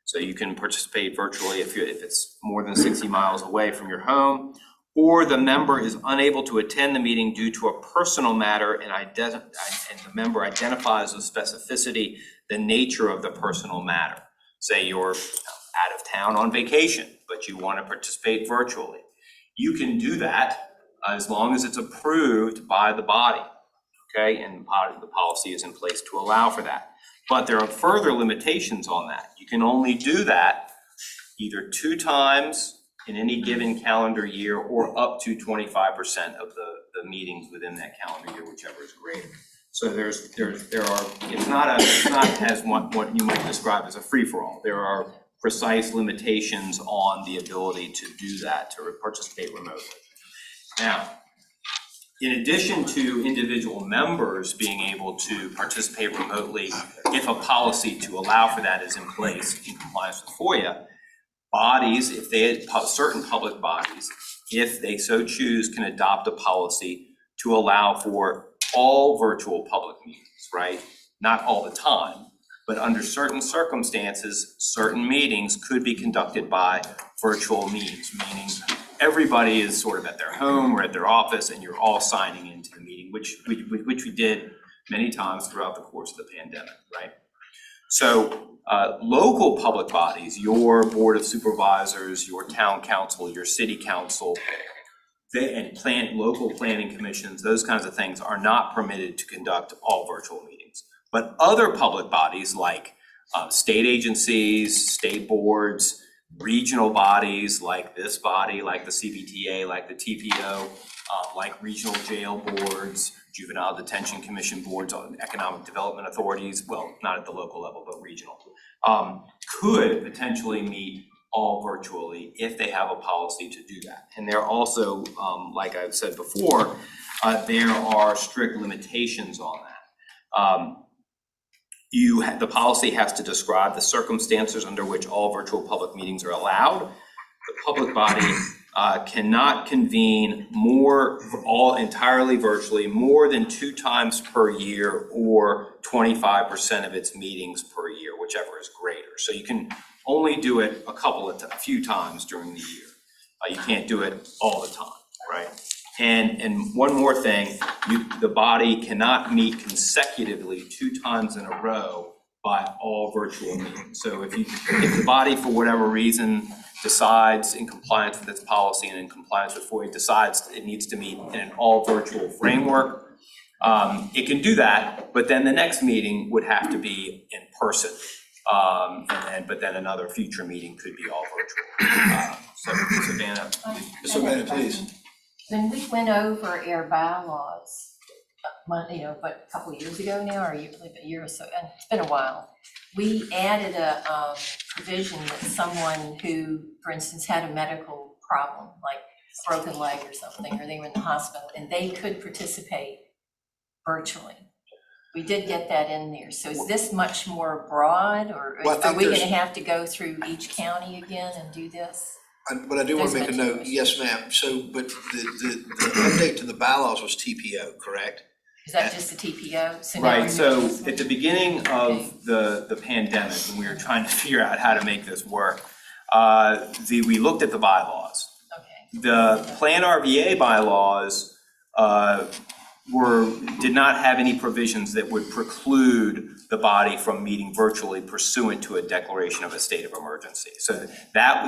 So you can participate virtually if it's more than 60 miles away from your home, or the member is unable to attend the meeting due to a personal matter and the member identifies with specificity the nature of the personal matter. Say you're out of town on vacation, but you want to participate virtually. You can do that as long as it's approved by the body, okay? And the policy is in place to allow for that. But there are further limitations on that. You can only do that either 2 times in any given calendar year or up to 25% of the meetings within that calendar year, whichever is greater. So there are, it's not as what you might describe as a free-for-all. There are precise limitations on the ability to do that, to participate remotely. Now, in addition to individual members being able to participate remotely, if a policy to allow for that is in place in compliance with FOIA, bodies, certain public bodies, if they so choose, can adopt a policy to allow for all virtual public meetings, right? Not all the time, but under certain circumstances, certain meetings could be conducted by virtual means, meaning everybody is sort of at their home or at their office, and you're all signing into the meeting, which we did many times throughout the course of the pandemic, right? So local public bodies, your board of supervisors, your town council, your city council, and local planning commissions, those kinds of things are not permitted to conduct all virtual meetings. But other public bodies like state agencies, state boards, regional bodies like this body, like the CBTA, like the TPO, like regional jail boards, juvenile detention commission boards, on economic development authorities, well, not at the local level, but regional, could potentially meet all virtually if they have a policy to do that. And there are also, like I've said before, there are strict limitations on that. The policy has to describe the circumstances under which all virtual public meetings are allowed. The public body cannot convene entirely virtually more than 2 times per year or 25% of its meetings per year, whichever is greater. So you can only do it a few times during the year. You can't do it all the time, right? And one more thing, the body cannot meet consecutively 2 times in a row by all virtual meetings. So if the body, for whatever reason, decides in compliance with its policy and in compliance with FOIA, decides it needs to meet in an all virtual framework, it can do that, but then the next meeting would have to be in person. But then another future meeting could be all virtual. So Savannah, please. When we went over our bylaws, a couple of years ago now, or a year or so, and it's been a while, we added a provision that someone who, for instance, had a medical problem, like a broken leg or something, or they were in the hospital, and they could participate virtually. We did get that in there. So is this much more broad, or are we gonna have to go through each county again and do this? But I do want to make a note, yes, ma'am. So, but the update to the bylaws was TPO, correct? Is that just the TPO? Right, so at the beginning of the pandemic, when we were trying to figure out how to make this work, we looked at the bylaws. Okay. The PlanRVA bylaws did not have any provisions that would preclude the body from meeting virtually pursuant to a declaration of a state of emergency. So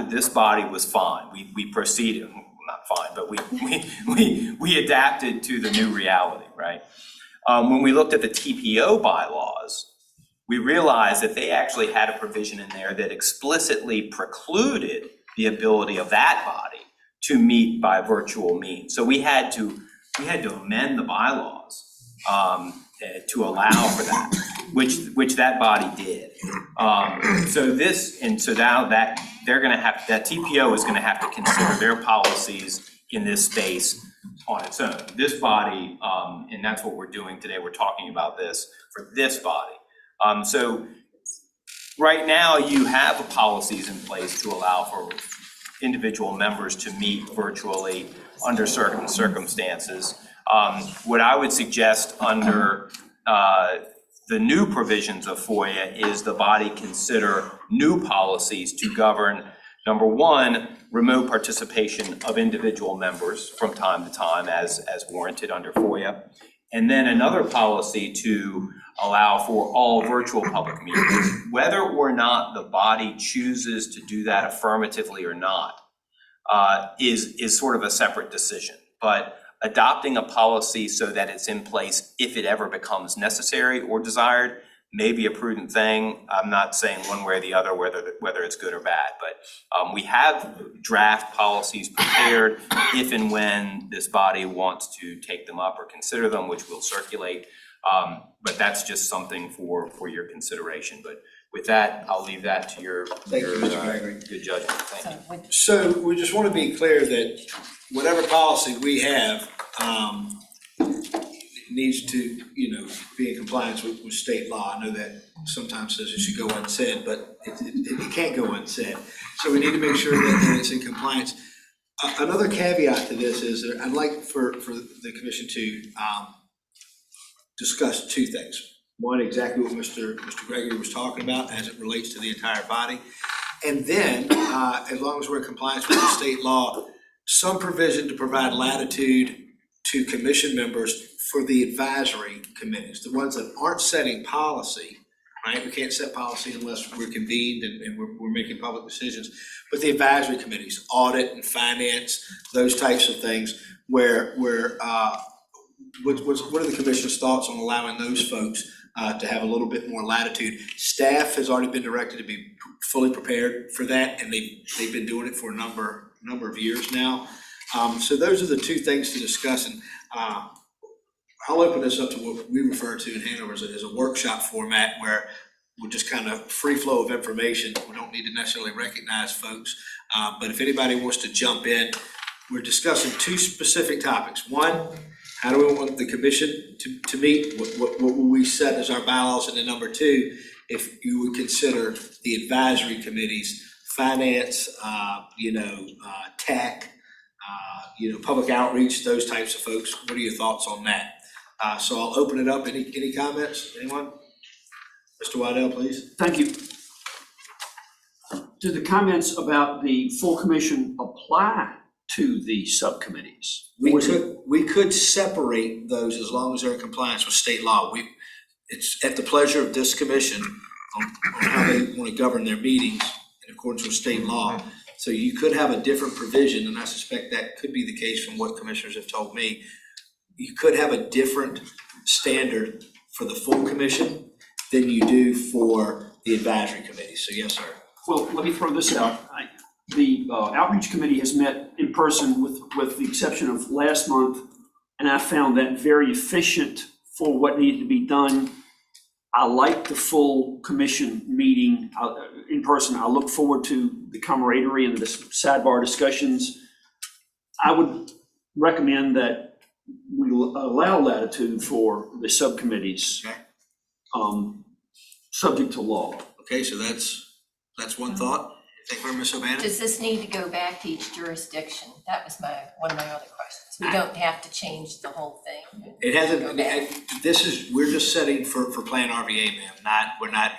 this body was fine. We proceeded, not fine, but we adapted to the new reality, right? When we looked at the TPO bylaws, we realized that they actually had a provision in there that explicitly precluded the ability of that body to meet by virtual means. So we had to amend the bylaws to allow for that, which that body did. So now that that TPO is gonna have to consider their policies in this space on its own. This body, and that's what we're doing today, we're talking about this for this body. So right now you have policies in place to allow for individual members to meet virtually under certain circumstances. What I would suggest under the new provisions of FOIA is the body consider new policies to govern, number one, remote participation of individual members from time to time as warranted under FOIA. And then another policy to allow for all virtual public meetings. Whether or not the body chooses to do that affirmatively or not is sort of a separate decision. But adopting a policy so that it's in place if it ever becomes necessary or desired may be a prudent thing. I'm not saying one way or the other whether it's good or bad, but we have draft policies prepared if and when this body wants to take them up or consider them, which we'll circulate. But that's just something for your consideration. But with that, I'll leave that to your Mr. Gregory. Good judgment. Thank you. So we just want to be clear that whatever policy we have needs to, be in compliance with state law. I know that sometimes says it should go unsaid, but it can't go unsaid. So we need to make sure that it's in compliance. Another caveat to this is that I'd like for the commission to discuss 2 things. One, exactly what Mr. Gregory was talking about as it relates to the entire body. And then, as long as we're in compliance with the state law, some provision to provide latitude to commission members for the advisory committees, the ones that aren't setting policy, right? We can't set policy unless we're convened and we're making public decisions. But the advisory committees, audit and finance, those types of things, what are the commission's thoughts on allowing those folks to have a little bit more latitude? Staff has already been directed to be fully prepared for that, and they've been doing it for a number of years now. So those are the two things to discuss, and I'll open this up to what we refer to in Hanover as a workshop format, where we'll just kind of free flow of information. We don't need to necessarily recognize folks, but if anybody wants to jump in, we're discussing two specific topics. One, how do we want the commission to meet? What will we set as our bylaws? And then number two, if you would consider the advisory committees, finance, tech, public outreach, those types of folks. What are your thoughts on that? So I'll open it up. Any comments? Anyone? Mr. Waddell, please. Thank you. Do the comments about the full commission apply to the subcommittees? We could separate those as long as they're in compliance with state law. It's at the pleasure of this commission on how they want to govern their meetings in accordance with state law. So you could have a different provision, and I suspect that could be the case from what commissioners have told me. You could have a different standard for the full commission than you do for the advisory committee. So yes, sir. Well, let me throw this out. The outreach committee has met in person with the exception of last month, and I found that very efficient for what needed to be done. I like the full commission meeting in person. I look forward to the camaraderie and the sidebar discussions. I would recommend that we allow latitude for the subcommittees, subject to law. Okay, so that's one thought. Thank you, Ms. O'Bannon. Does this need to go back to each jurisdiction? That was one of my other questions. We don't have to change the whole thing. It hasn't, we're just setting for PlanRVA, ma'am, we're not.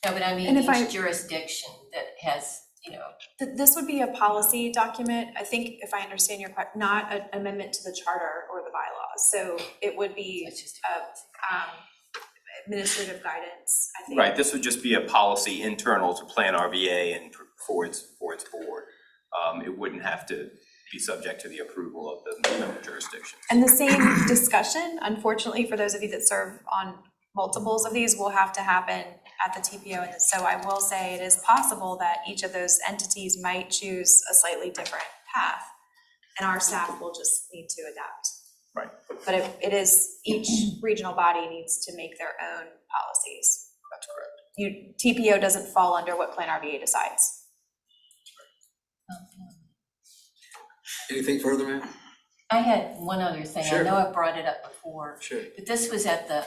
No, but I mean, And if each jurisdiction that has, This would be a policy document, I think, if I understand your question, not an amendment to the charter or the bylaws. So it would be administrative guidance, I think. Right, this would just be a policy internal to PlanRVA and for its board. It wouldn't have to be subject to the approval of the member jurisdictions. And the same discussion, unfortunately, for those of you that serve on multiples of these, will have to happen at the TPO. And so I will say it is possible that each of those entities might choose a slightly different path, and our staff will just need to adapt. Right. But it is, each regional body needs to make their own policies. That's correct. TPO doesn't fall under what PlanRVA decides. Anything further, ma'am? I had one other thing. Sure. I know I brought it up before. Sure. But this was at the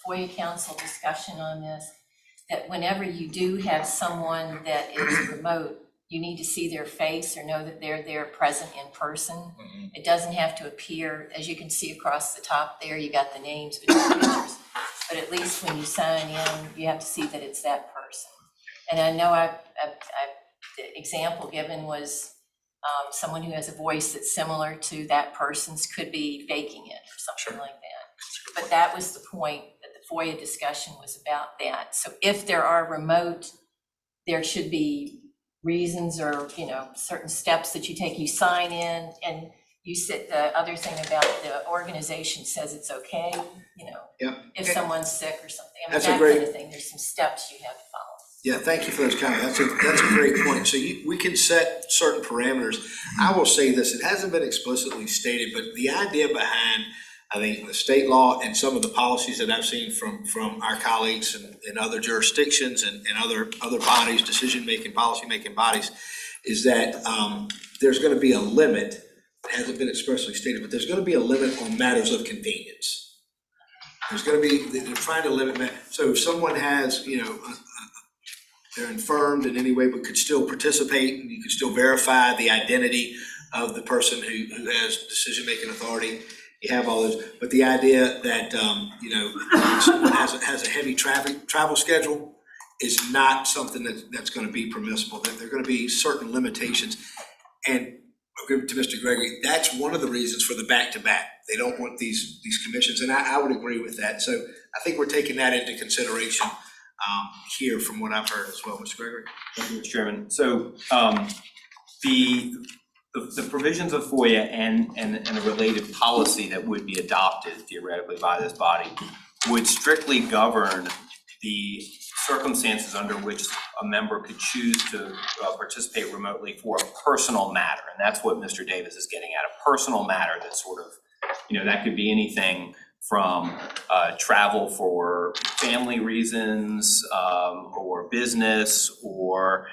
FOIA Council discussion on this, that whenever you do have someone that is remote, you need to see their face or know that they're there present in person. Mm-hmm. It doesn't have to appear, as you can see across the top there, you got the names with the pictures. But at least when you sign in, you have to see that it's that person. And I know the example given was someone who has a voice that's similar to that person's could be faking it or something like that. But that was the point that the FOIA discussion was about that. So if there are remote, there should be reasons or, certain steps that you take. You sign in and you sit, the other thing about the organization says it's okay, Yep. if someone's sick or something. I mean, That's a that great- kind of thing. There's some steps you have to follow. Yeah, thank you for those comments. That's a great point. So we can set certain parameters. I will say this, it hasn't been explicitly stated, but the idea behind, I think, the state law and some of the policies that I've seen from our colleagues in other jurisdictions and other bodies, decision-making, policy-making bodies, is that there's gonna be a limit. It hasn't been expressly stated, but there's gonna be a limit on matters of convenience. There's gonna be, they're trying to limit, so if someone has, they're infirmed in any way but could still participate, and you can still verify the identity of the person who has decision-making authority. You have all those, but the idea that, someone has a heavy travel schedule is not something that's gonna be permissible. There are gonna be certain limitations. And agree to Mr. Gregory, that's one of the reasons for the back-to-back. They don't want these commissions, and I would agree with that. So I think we're taking that into consideration here from what I've heard as well, Mr. Gregory. Thank you, Mr. Chairman. So the provisions of FOIA and a related policy that would be adopted theoretically by this body would strictly govern the circumstances under which a member could choose to participate remotely for a personal matter. And that's what Mr. Davis is getting at, a personal matter that sort of, that could be anything from travel for family reasons or business or,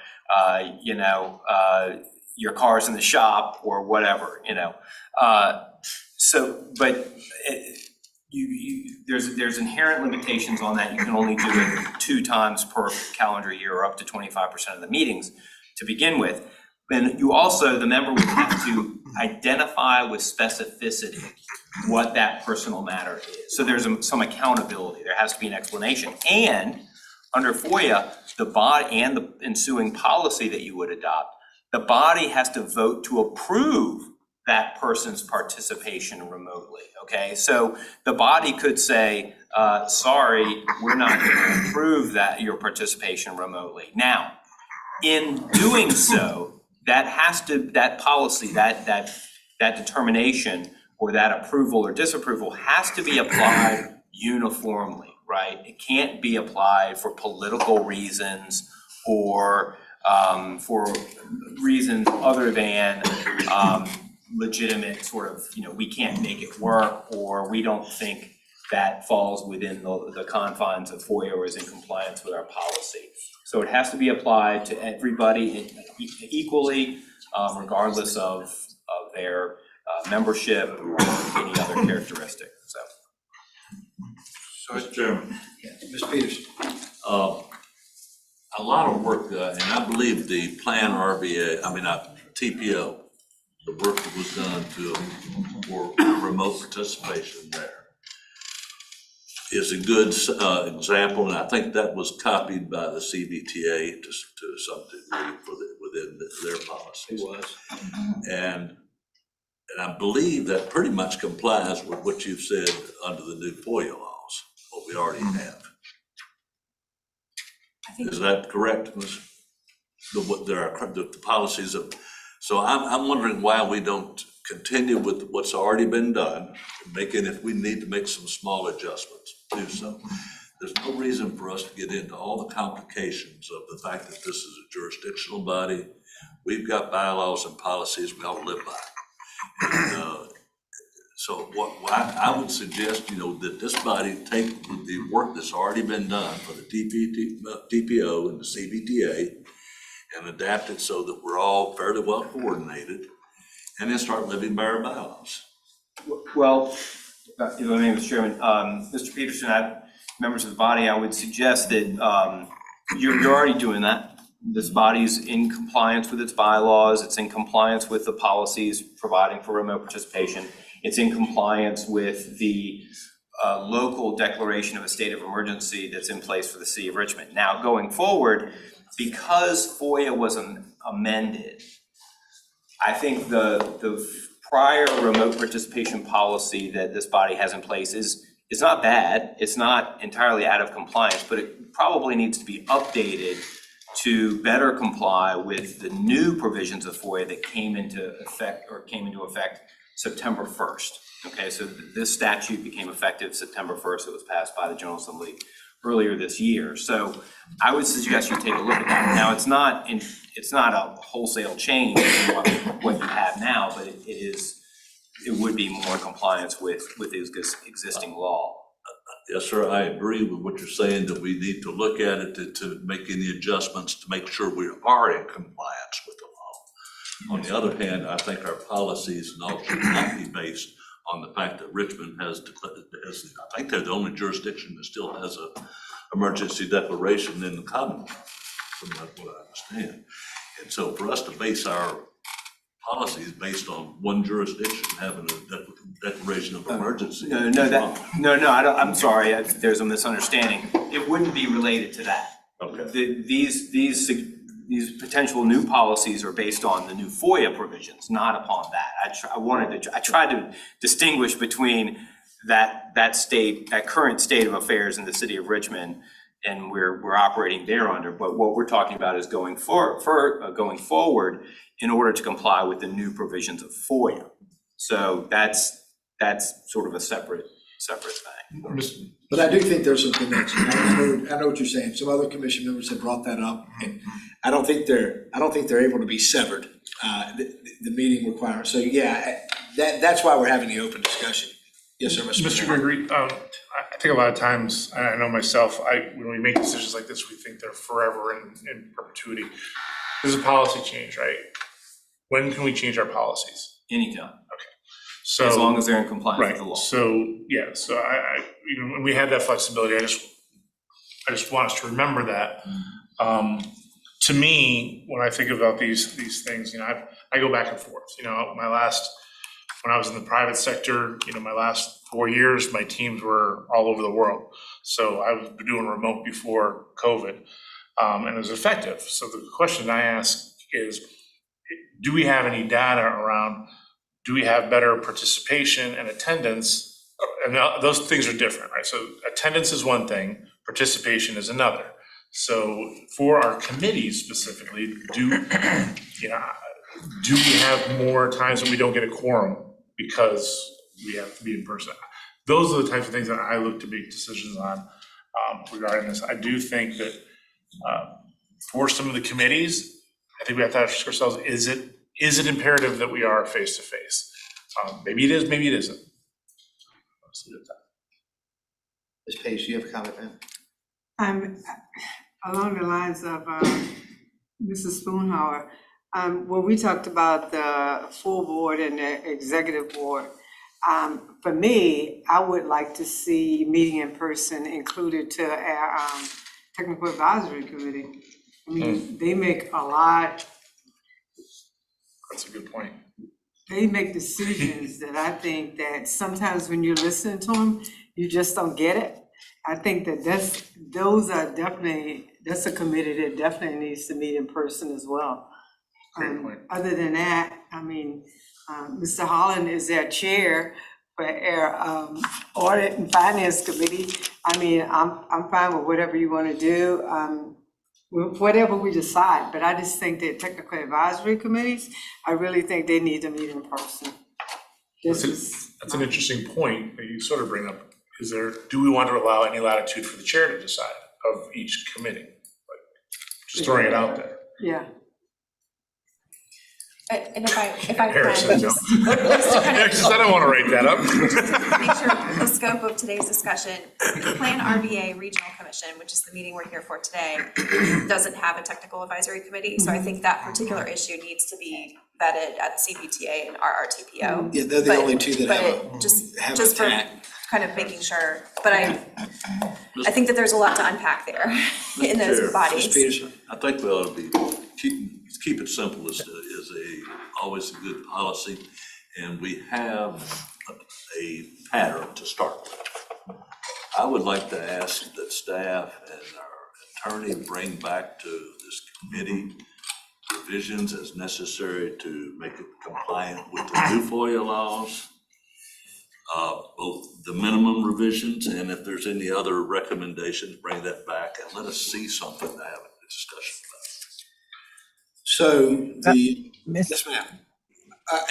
your car's in the shop or whatever, there's inherent limitations on that. You can only do it 2 times per calendar year or up to 25% of the meetings to begin with. Then the member would have to identify with specificity what that personal matter is. So there's some accountability. There has to be an explanation. And under FOIA, the body and the ensuing policy that you would adopt, the body has to vote to approve that person's participation remotely, okay? So the body could say, sorry, we're not going to approve that your participation remotely. Now, in doing so, that policy, that determination or that approval or disapproval has to be applied uniformly, right? It can't be applied for political reasons or for reasons other than legitimate sort of, we can't make it work, or we don't think that falls within the confines of FOIA or is in compliance with our policy. So it has to be applied to everybody equally, regardless of their membership or any other characteristic, so. Mr. Chairman. Yeah, Mr. Peterson. A lot of work, and I believe the PlanRVA, TPO, the work that was done for remote participation there is a good example, and I think that was copied by the CBTA to some degree within their policies. It was. And I believe that pretty much complies with what you've said under the new FOIA laws, what we already have. Is that correct, Ms.? The policies of, so I'm wondering why we don't continue with what's already been done, if we need to make some small adjustments, do so. There's no reason for us to get into all the complications of the fact that this is a jurisdictional body. We've got bylaws and policies we all live by. And, so I would suggest, that this body take the work that's already been done for the TPO and the CBTA and adapt it so that we're all fairly well coordinated, and then start living by our bylaws. Well, if I may, Mr. Chairman, Mr. Peterson, members of the body, I would suggest that you're already doing that. This body's in compliance with its bylaws. It's in compliance with the policies providing for remote participation. It's in compliance with the local declaration of a state of emergency that's in place for the city of Richmond. Now, going forward, because FOIA was amended, I think the prior remote participation policy that this body has in place is not bad. It's not entirely out of compliance, but it probably needs to be updated to better comply with the new provisions of FOIA that came into effect September 1st. Okay, so this statute became effective September 1st. It was passed by the General Assembly earlier this year. So I would suggest you take a look at that. Now, it's not a wholesale change in what you have now, but it would be more in compliance with existing law. Yes, sir, I agree with what you're saying, that we need to look at it to make any adjustments to make sure we are in compliance with the law. On the other hand, I think our policies and all should not be based on the fact that Richmond has, I think they're the only jurisdiction that still has a emergency declaration in the Commonwealth, from what I understand. And so for us to base our policies based on one jurisdiction having a declaration of emergency. I'm sorry, there's a misunderstanding. It wouldn't be related to that. Okay. these potential new policies are based on the new FOIA provisions, not upon that. I tried to distinguish between that current state of affairs in the city of Richmond, and we're operating there under, but what we're talking about is going forward in order to comply with the new provisions of FOIA. So that's sort of a separate thing. But I do think there's some connection. I know what you're saying. Some other commission members have brought that up, and I don't think they're able to be severed, the meeting requirements. So yeah, that's why we're having the open discussion. Yes, sir, Mr. Gregory, I think a lot of times, and I know myself, when we make decisions like this, we think they're forever in perpetuity. There's a policy change, right? When can we change our policies? Anytime. Okay. So, as long as they're in compliance with the law. So, yeah, so I when we had that flexibility, I just want us to remember that. To me, when I think about these things, I go back and forth. When I was in the private sector, my last 4 years, my teams were all over the world. So I was doing remote before COVID, and it was effective. So the question I ask is, do we have any data around, do we have better participation and attendance? And those things are different, right? So attendance is one thing, participation is another. So for our committees specifically, do we have more times that we don't get a quorum because we have to be in person? Those are the types of things that I look to make decisions on regarding this. I do think that for some of the committees, I think we have to ask ourselves, is it imperative that we are face-to-face? Maybe it is, maybe it isn't. Ms. Page, do you have a comment, ma'am? Along the lines of Mrs. Spoonhour, when we talked about the full board and the executive board, for me, I would like to see meeting in person included to our technical advisory committee. I mean, they make a lot. That's a good point. They make decisions that I think that sometimes when you're listening to them, you just don't get it. I think that that's a committee that definitely needs to meet in person as well. Great point. Other than that, I mean, Mr. Holland is our chair for our audit and finance committee. I mean, I'm fine with whatever you want to do. Whatever we decide, but I just think that technical advisory committees, I really think they need to meet in person. That's an interesting point that you sort of bring up. Do we want to allow any latitude for the chair to decide of each committee? Just throwing it out there. Yeah. And if I can, Harrison, just to kind of I don't want to write that up. make sure the scope of today's discussion, PlanRVA Regional Commission, which is the meeting we're here for today, doesn't have a technical advisory committee. So I think that particular issue needs to be vetted at CPTA and RRTPO. Yeah, they're the only two that have a just for kind of making sure, but I think that there's a lot to unpack there in those Chair, bodies. Ms. Peterson? I think we ought to be, keep it simple is always a good policy, and we have a pattern to start with. I would like to ask that staff and our attorney bring back to this committee revisions as necessary to make it compliant with the new FOIA laws, both the minimum revisions, and if there's any other recommendations, bring that back and let us see something to have a discussion about. So yes, ma'am.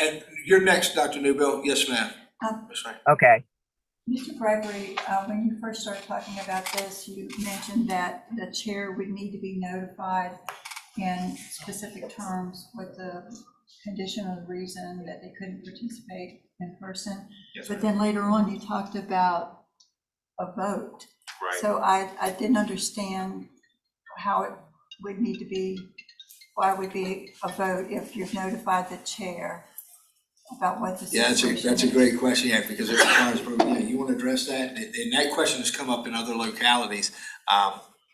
And you're next, Dr. Newbill. Yes, ma'am. Okay. Mr. Gregory, when you first started talking about this, you mentioned that the chair would need to be notified in specific terms with the condition or the reason that they couldn't participate in person. Yes, but then later on, you talked about a vote. Right. So I didn't understand how it would need to be, why it would be a vote if you've notified the chair about what the situation is. That's a great question, yeah, because it requires, you want to address that? And that question has come up in other localities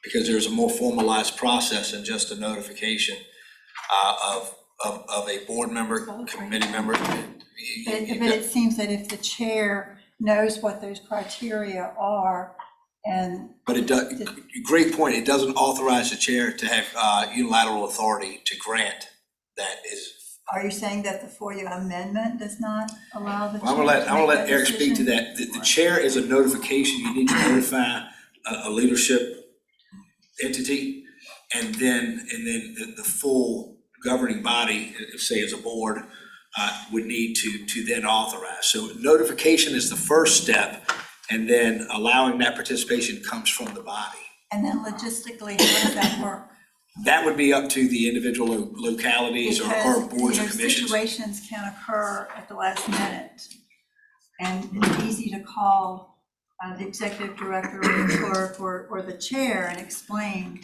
because there's a more formalized process than just a notification of a board member, committee member. But it seems that if the chair knows what those criteria are And But it does, great point, it doesn't authorize the chair to have unilateral authority to grant that is. are you saying that the FOIA amendment does not allow the chair I'm gonna let that Eric speak to decision? that. The chair is a notification, you need to notify a leadership entity. And then the full governing body, say as a board, would need to then authorize. So notification is the first step, and then allowing that participation comes from the body. And then logistically, how does that work? That would be up to the individual localities or boards or Because, commissions. situations can occur at the last minute. And it's easy to call the executive director or the clerk or the chair and explain,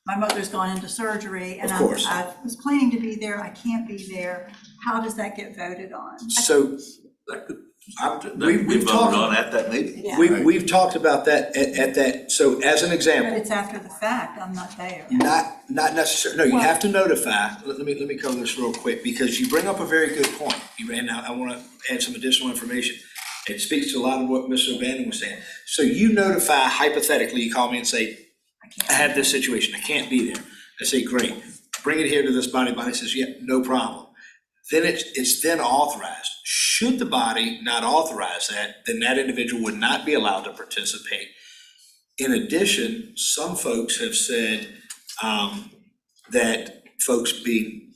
my mother's gone into surgery and Of course. I was planning to be there, I can't be there. How does that get voted on? So we've voted talked on at that meeting. Yeah. we've talked about that at that. So as an example. But it's after the fact, I'm not there. Not necessarily, no, you have to notify, let me cover this real quick, because you bring up a very good point. And I wanna add some additional information. It speaks to a lot of what Mr. O'Bannon was saying. So you notify, hypothetically, you call me and say, I had this situation, I can't be there. I say, great, bring it here to this body. Body says, yeah, no problem. Then it's then authorized. Should the body not authorize that, then that individual would not be allowed to participate. In addition, some folks have said that folks being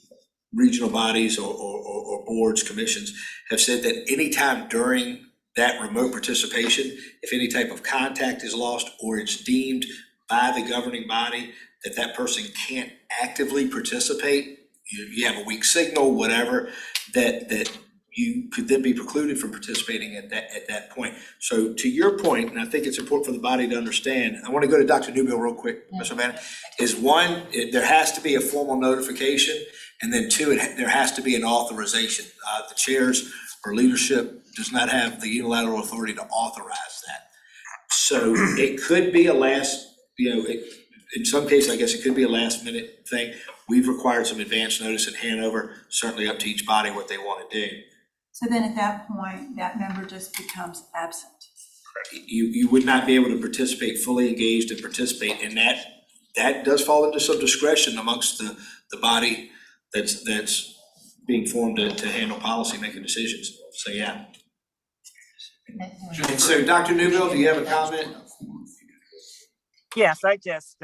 regional bodies or boards, commissions, have said that anytime during that remote participation, if any type of contact is lost or it's deemed by the governing body that that person can't actively participate, you have a weak signal, whatever, that you could then be precluded from participating at that point. So to your point, and I think it's important for the body to understand, I want to go to Dr. Newbill real quick, Mr. Bannon, is one, there has to be a formal notification, and then two, there has to be an authorization. The chairs or leadership does not have the unilateral authority to authorize that. So it could be a last, in some cases, I guess it could be a last minute thing. We've required some advance notice in Hanover, certainly up to each body what they want to do. So then at that point, that member just becomes absent. You would not be able to participate, fully engaged and participate, and that does fall into some discretion amongst the body that's being formed to handle policy making decisions. So, yeah. And so, Dr. Newbill, do you have a comment? Yes, I just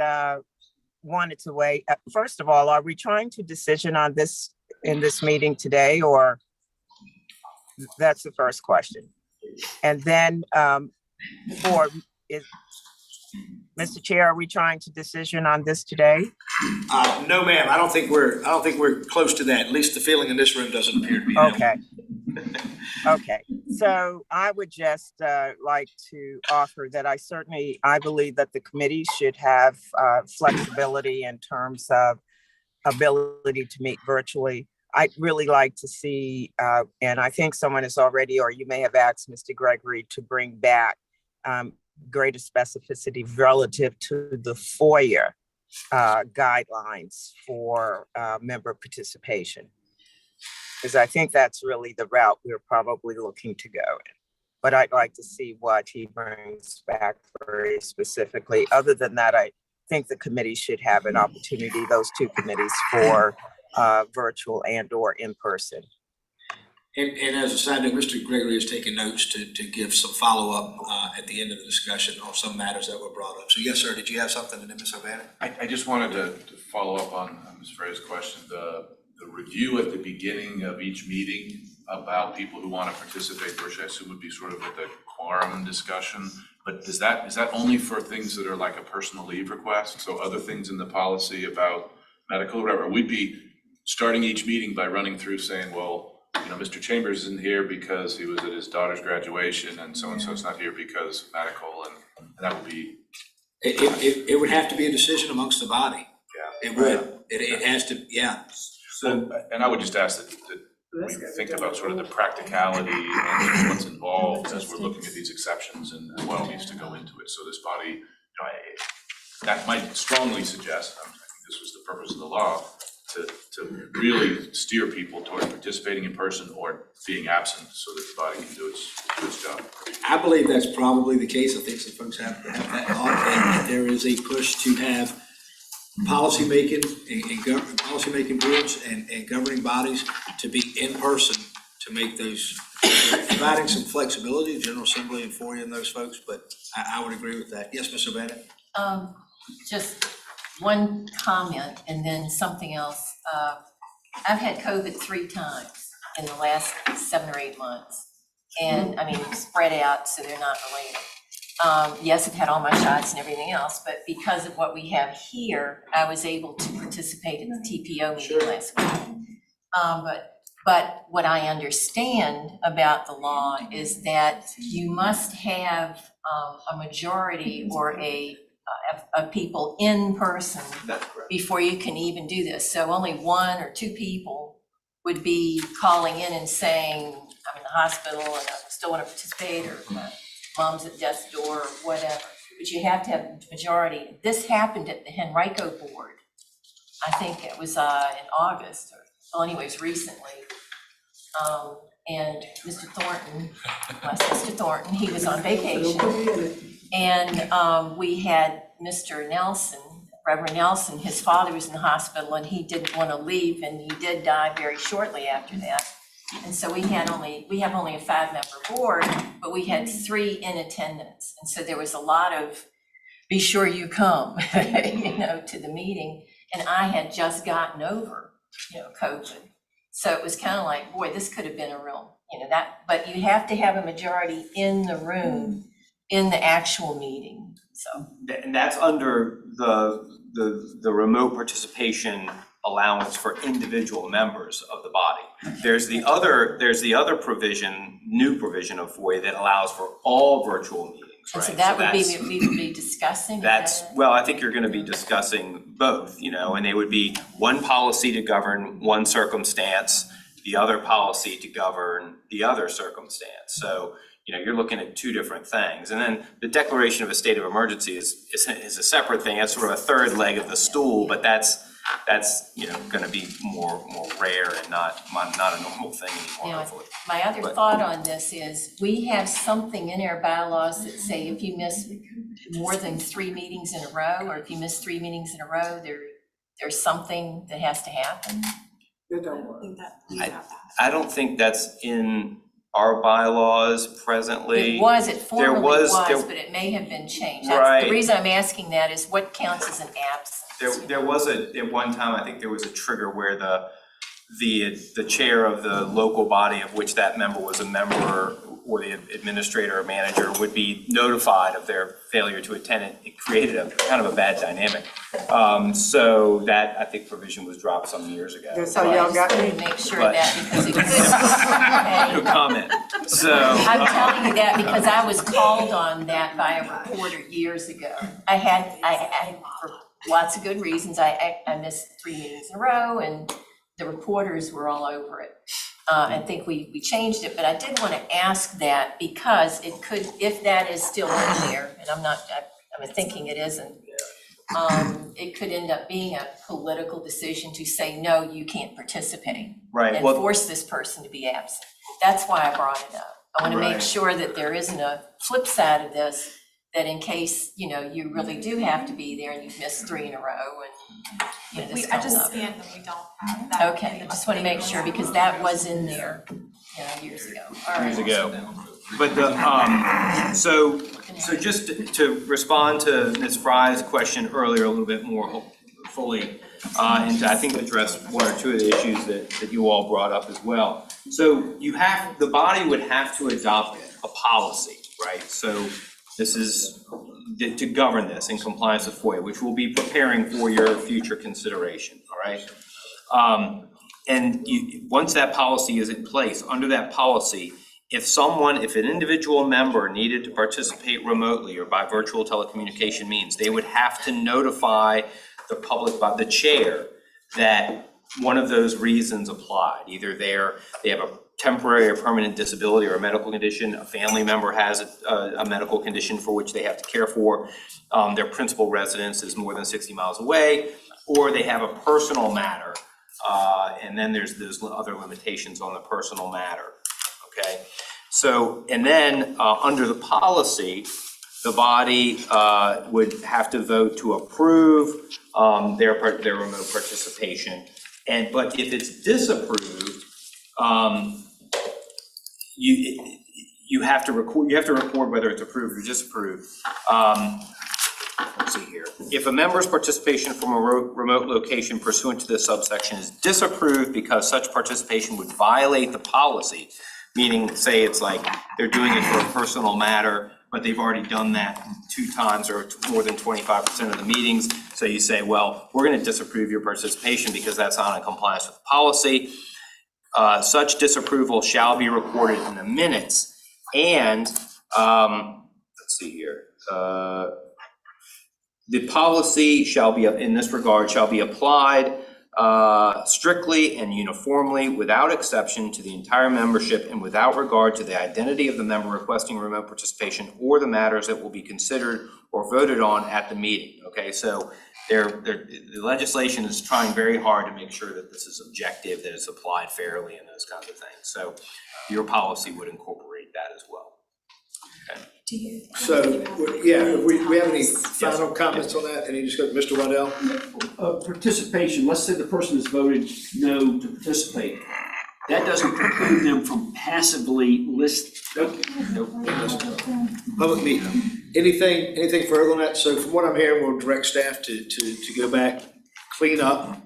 wanted to weigh. First of all, are we trying to decision on this in this meeting today, or that's the first question? And then Mr. Chair, are we trying to decision on this today? No, ma'am. I don't think we're close to that. At least the feeling in this room doesn't appear to be that. Okay. Okay. So I would just like to offer that I believe that the committee should have flexibility in terms of ability to meet virtually. I'd really like to see, and I think someone has already, or you may have asked Mr. Gregory to bring back greater specificity relative to the FOIA guidelines for member participation. Because I think that's really the route we're probably looking to go in. But I'd like to see what he brings back very specifically. Other than that, I think the committee should have an opportunity, those two committees, for virtual and or in person. And as a side note, Mr. Gregory has taken notes to give some follow-up at the end of the discussion on some matters that were brought up. So yes, sir, did you have something, and then Ms. O'Bannon? I just wanted to follow up on Ms. Frey's question. The review at the beginning of each meeting about people who want to participate virtually, I assume would be sort of at the quorum discussion. But is that only for things that are like a personal leave request? So other things in the policy about medical or whatever, we'd be starting each meeting by running through saying, well, Mr. Chambers isn't here because he was at his daughter's graduation, and so-and-so's not here because medical, and that would be. It would have to be a decision amongst the body. Yeah. It would. It has to, yeah. So, and I would just ask that we think about sort of the practicality and what's involved as we're looking at these exceptions and what all needs to go into it. So this body, that might strongly suggest, I think this was the purpose of the law, to really steer people toward participating in person or being absent so that the body can do its job. I believe that's probably the case. I think some folks have that thought, that there is a push to have policymaking and policymaking boards and governing bodies to be in person to make those, providing some flexibility, General Assembly and FOIA and those folks, but I would agree with that. Yes, Ms. O'Bannon? Just one comment and then something else. I've had COVID 3 times in the last 7 or 8 months. And I mean, spread out, so they're not related. Yes, I've had all my shots and everything else, but because of what we have here, I was able to participate in the TPO meeting last week. But what I understand about the law is that you must have a majority or of people in person before you can even do this. So only 1 or 2 people would be calling in and saying, I'm in the hospital and I still want to participate, or my mom's at death's door, or whatever. But you have to have a majority. This happened at the Henrico board. I think it was in August, or well, anyways, recently. And Mr. Thornton, he was on vacation. And we had Mr. Nelson, Reverend Nelson, his father was in the hospital and he didn't want to leave, and he did die very shortly after that. And so we have only a 5-member board, but we had 3 in attendance. And so there was a lot of, be sure you come, to the meeting. And I had just gotten over, COVID. So it was kind of like, boy, this could have been a real, but you have to have a majority in the room in the actual meeting, so. And that's under the remote participation allowance for individual members of the body. There's the other provision, new provision of FOIA that allows for all virtual meetings, And right? so that would be, we would be discussing. Well, I think you're gonna be discussing both, and they would be one policy to govern one circumstance, the other policy to govern the other circumstance. So, you're looking at 2 different things. And then the declaration of a state of emergency is a separate thing. That's sort of a third leg of the stool, but that's gonna be more rare and not a normal thing anymore, hopefully. My other thought on this is, we have something in our bylaws that say if you miss more than 3 meetings in a row, or if you miss 3 meetings in a row, there's something that has to happen. I don't think that's in our bylaws presently. It formerly was, but it may have been changed. The reason I'm asking that is what counts as an absence? There was at one time, I think there was a trigger where the chair of the local body of which that member was a member, or the administrator or manager, would be notified of their failure to attend. It created a kind of a bad dynamic. So that, I think, provision was dropped some years ago. That's how y'all got me. To make sure that, because it could. No comment. So I'm telling you that because I was called on that by a reporter years ago. I for lots of good reasons, I missed 3 meetings in a row, and the reporters were all over it. I think we changed it, but I did want to ask that because it could, if that is still in there, and I'm thinking it isn't, it could end up being a political decision to say, no, you can't participate. Right. And force this person to be absent. That's why I brought it up. I want to make sure that there isn't a flip side of this, that in case, you really do have to be there and you've missed 3 in a row and, this comes up. We don't have that. Okay, I just want to make sure because that was in there, years ago. All right. Years ago. But so just to respond to Ms. Fry's question earlier a little bit more fully, and I think address 1 or 2 of the issues that you all brought up as well. So the body would have to adopt a policy, right? So this is to govern this in compliance with FOIA, which we'll be preparing for your future consideration, all right? And once that policy is in place, under that policy, if an individual member needed to participate remotely or by virtual telecommunication means, they would have to notify the public, by the chair, that one of those reasons applied. Either they have a temporary or permanent disability or a medical condition, a family member has a medical condition for which they have to care for, their principal residence is more than 60 miles away, or they have a personal matter And then there's those other limitations on the personal matter, okay? So, and then under the policy, the body would have to vote to approve their remote participation. But if it's disapproved, you have to record whether it's approved or disapproved. Let's see here. If a member's participation from a remote location pursuant to this subsection is disapproved because such participation would violate the policy, meaning, say it's like they're doing it for a personal matter, but they've already done that 2 times or more than 25% of the meetings. So you say, well, we're going to disapprove your participation because that's not in compliance with the policy. Such disapproval shall be recorded in the minutes. And let's see here. The policy shall be, in this regard, shall be applied strictly and uniformly without exception to the entire membership and without regard to the identity of the member requesting remote participation or the matters that will be considered or voted on at the meeting. Okay, so the legislation is trying very hard to make sure that this is objective, that it's applied fairly and those kinds of things. So your policy would incorporate that as well. Okay. Do you? So, yeah, if we have any final comments on that? Any discussion, Mr. Rundell? Participation, let's say the person has voted no to participate. That doesn't preclude them from passively Public meeting. Anything further on that? So from what I'm hearing, we'll direct staff to go back, clean up.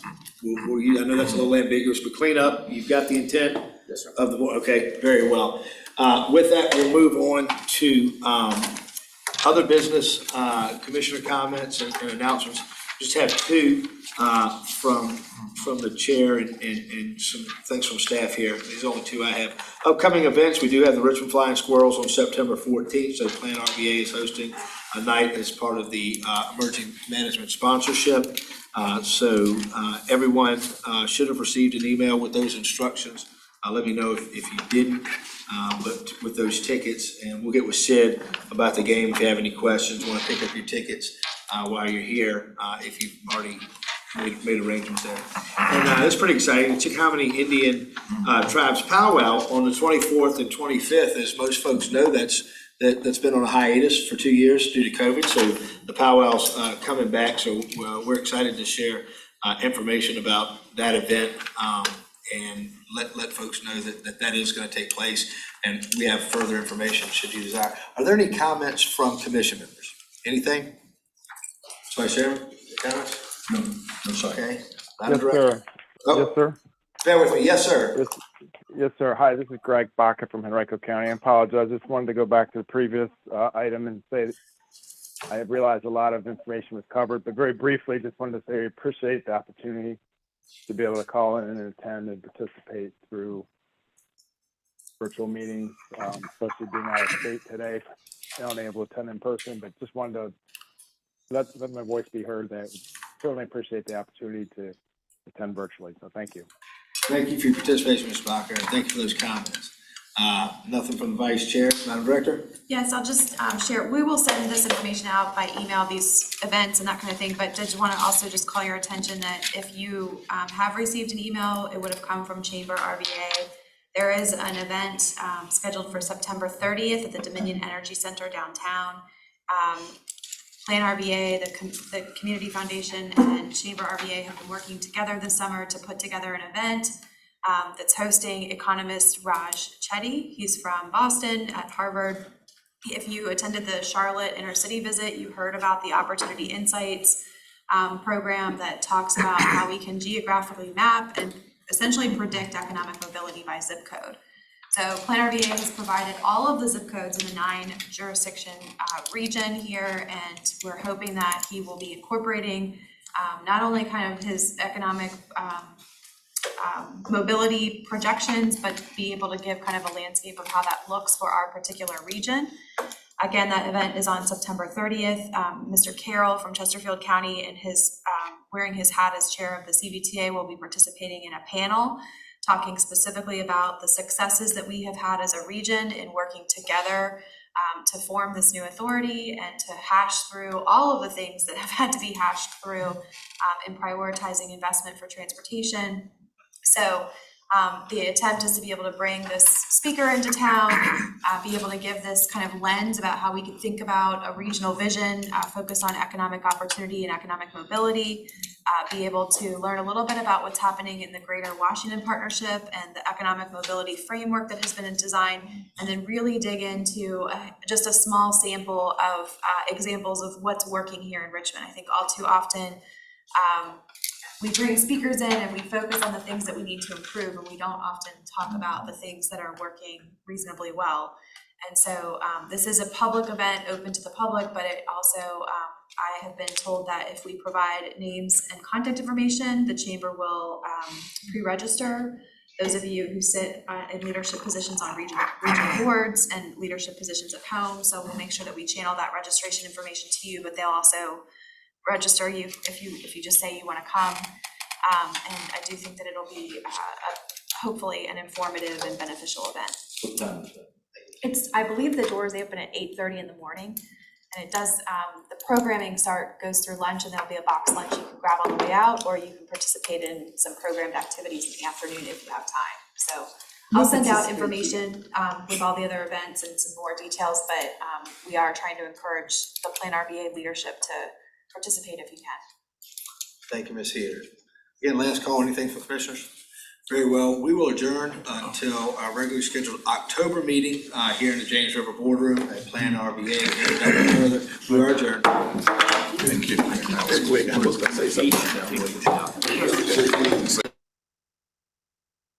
I know that's a little ambiguous, but clean up. You've got the intent of the board. Okay, very well. With that, we'll move on to other business, commissioner comments and announcements. Just have 2 from the chair and some things from staff here. These are the only 2 I have. Upcoming events, we do have the Richmond Flying Squirrels on September 14th. So PlanRVA is hosting a night as part of the emerging management sponsorship. So everyone should have received an email with those instructions. Let me know if you didn't, but with those tickets, and we'll get with Sid about the game if you have any questions, want to pick up your tickets while you're here, if you've already made arrangements there. And it's pretty exciting. The Chickahominy Indian Tribes Powwow on the 24th and 25th, as most folks know, that's been on a hiatus for 2 years due to COVID. So the powwow's coming back. So we're excited to share information about that event and let folks know that is going to take place. And we have further information should you desire. Are there any comments from commission members? Anything? Vice Chairman, comments? No, sorry. Okay. Yes, sir. Oh, yes, sir. Bear with me. Yes, sir. Yes, sir. Hi, this is Greg Baca from Henrico County. I apologize. Just wanted to go back to the previous item and say that I realized a lot of information was covered, but very briefly, just wanted to say I appreciate the opportunity to be able to call in and attend and participate through virtual meetings, especially being out of state today, unable to attend in person, but just wanted to let my voice be heard. That certainly appreciate the opportunity to attend virtually. So thank you. Thank you for your participation, Mr. Bacher, and thank you for those comments. Nothing from the Vice Chair. Madam Director? Yes, I'll just share. We will send this information out by email, these events and that kind of thing, but just want to also just call your attention that if you have received an email, it would have come from PlanRVA. There is an event scheduled for September 30th at the Dominion Energy Center downtown. PlanRVA, the Community Foundation, and PlanRVA have been working together this summer to put together an event that's hosting economist Raj Chetty. He's from Boston at Harvard. If you attended the Charlotte inner city visit, you heard about the Opportunity Insights program that talks about how we can geographically map and essentially predict economic mobility by zip code. So PlanRVA has provided all of the zip codes in the 9 jurisdiction region here, and we're hoping that he will be incorporating not only kind of his economic mobility projections, but be able to give kind of a landscape of how that looks for our particular region. Again, that event is on September 30th. Mr. Carroll from Chesterfield County, and his wearing his hat as chair of the CVTA, will be participating in a panel talking specifically about the successes that we have had as a region in working together to form this new authority and to hash through all of the things that have had to be hashed through in prioritizing investment for transportation, So the attempt is to be able to bring this speaker into town, be able to give this kind of lens about how we can think about a regional vision, focus on economic opportunity and economic mobility, be able to learn a little bit about what's happening in the Greater Washington Partnership and the economic mobility framework that has been designed, and then really dig into just a small sample of examples of what's working here in Richmond. I think all too often, we bring speakers in and we focus on the things that we need to improve, and we don't often talk about the things that are working reasonably well. And so this is a public event open to the public, but it also, I have been told that if we provide names and contact information, the chamber will pre-register those of you who sit in leadership positions on regional boards and leadership positions at home. So we'll make sure that we channel that registration information to you, but they'll also register you if you just say you want to come. And I do think that it'll be hopefully an informative and beneficial event. What time is that? I believe the doors open at 8:30 in the morning, and it does, the programming goes through lunch, and there'll be a box lunch you can grab on the way out, or you can participate in some programmed activities in the afternoon if you have time. So I'll send out information with all the other events and some more details, but we are trying to encourage the PlanRVA leadership to participate if you can. Thank you, Ms. Heater. Again, last call, anything for commissioners? Very well, we will adjourn until our regularly scheduled October meeting here in the James River Boardroom at PlanRVA. We are adjourned. Thank you. Wait, I was gonna say something.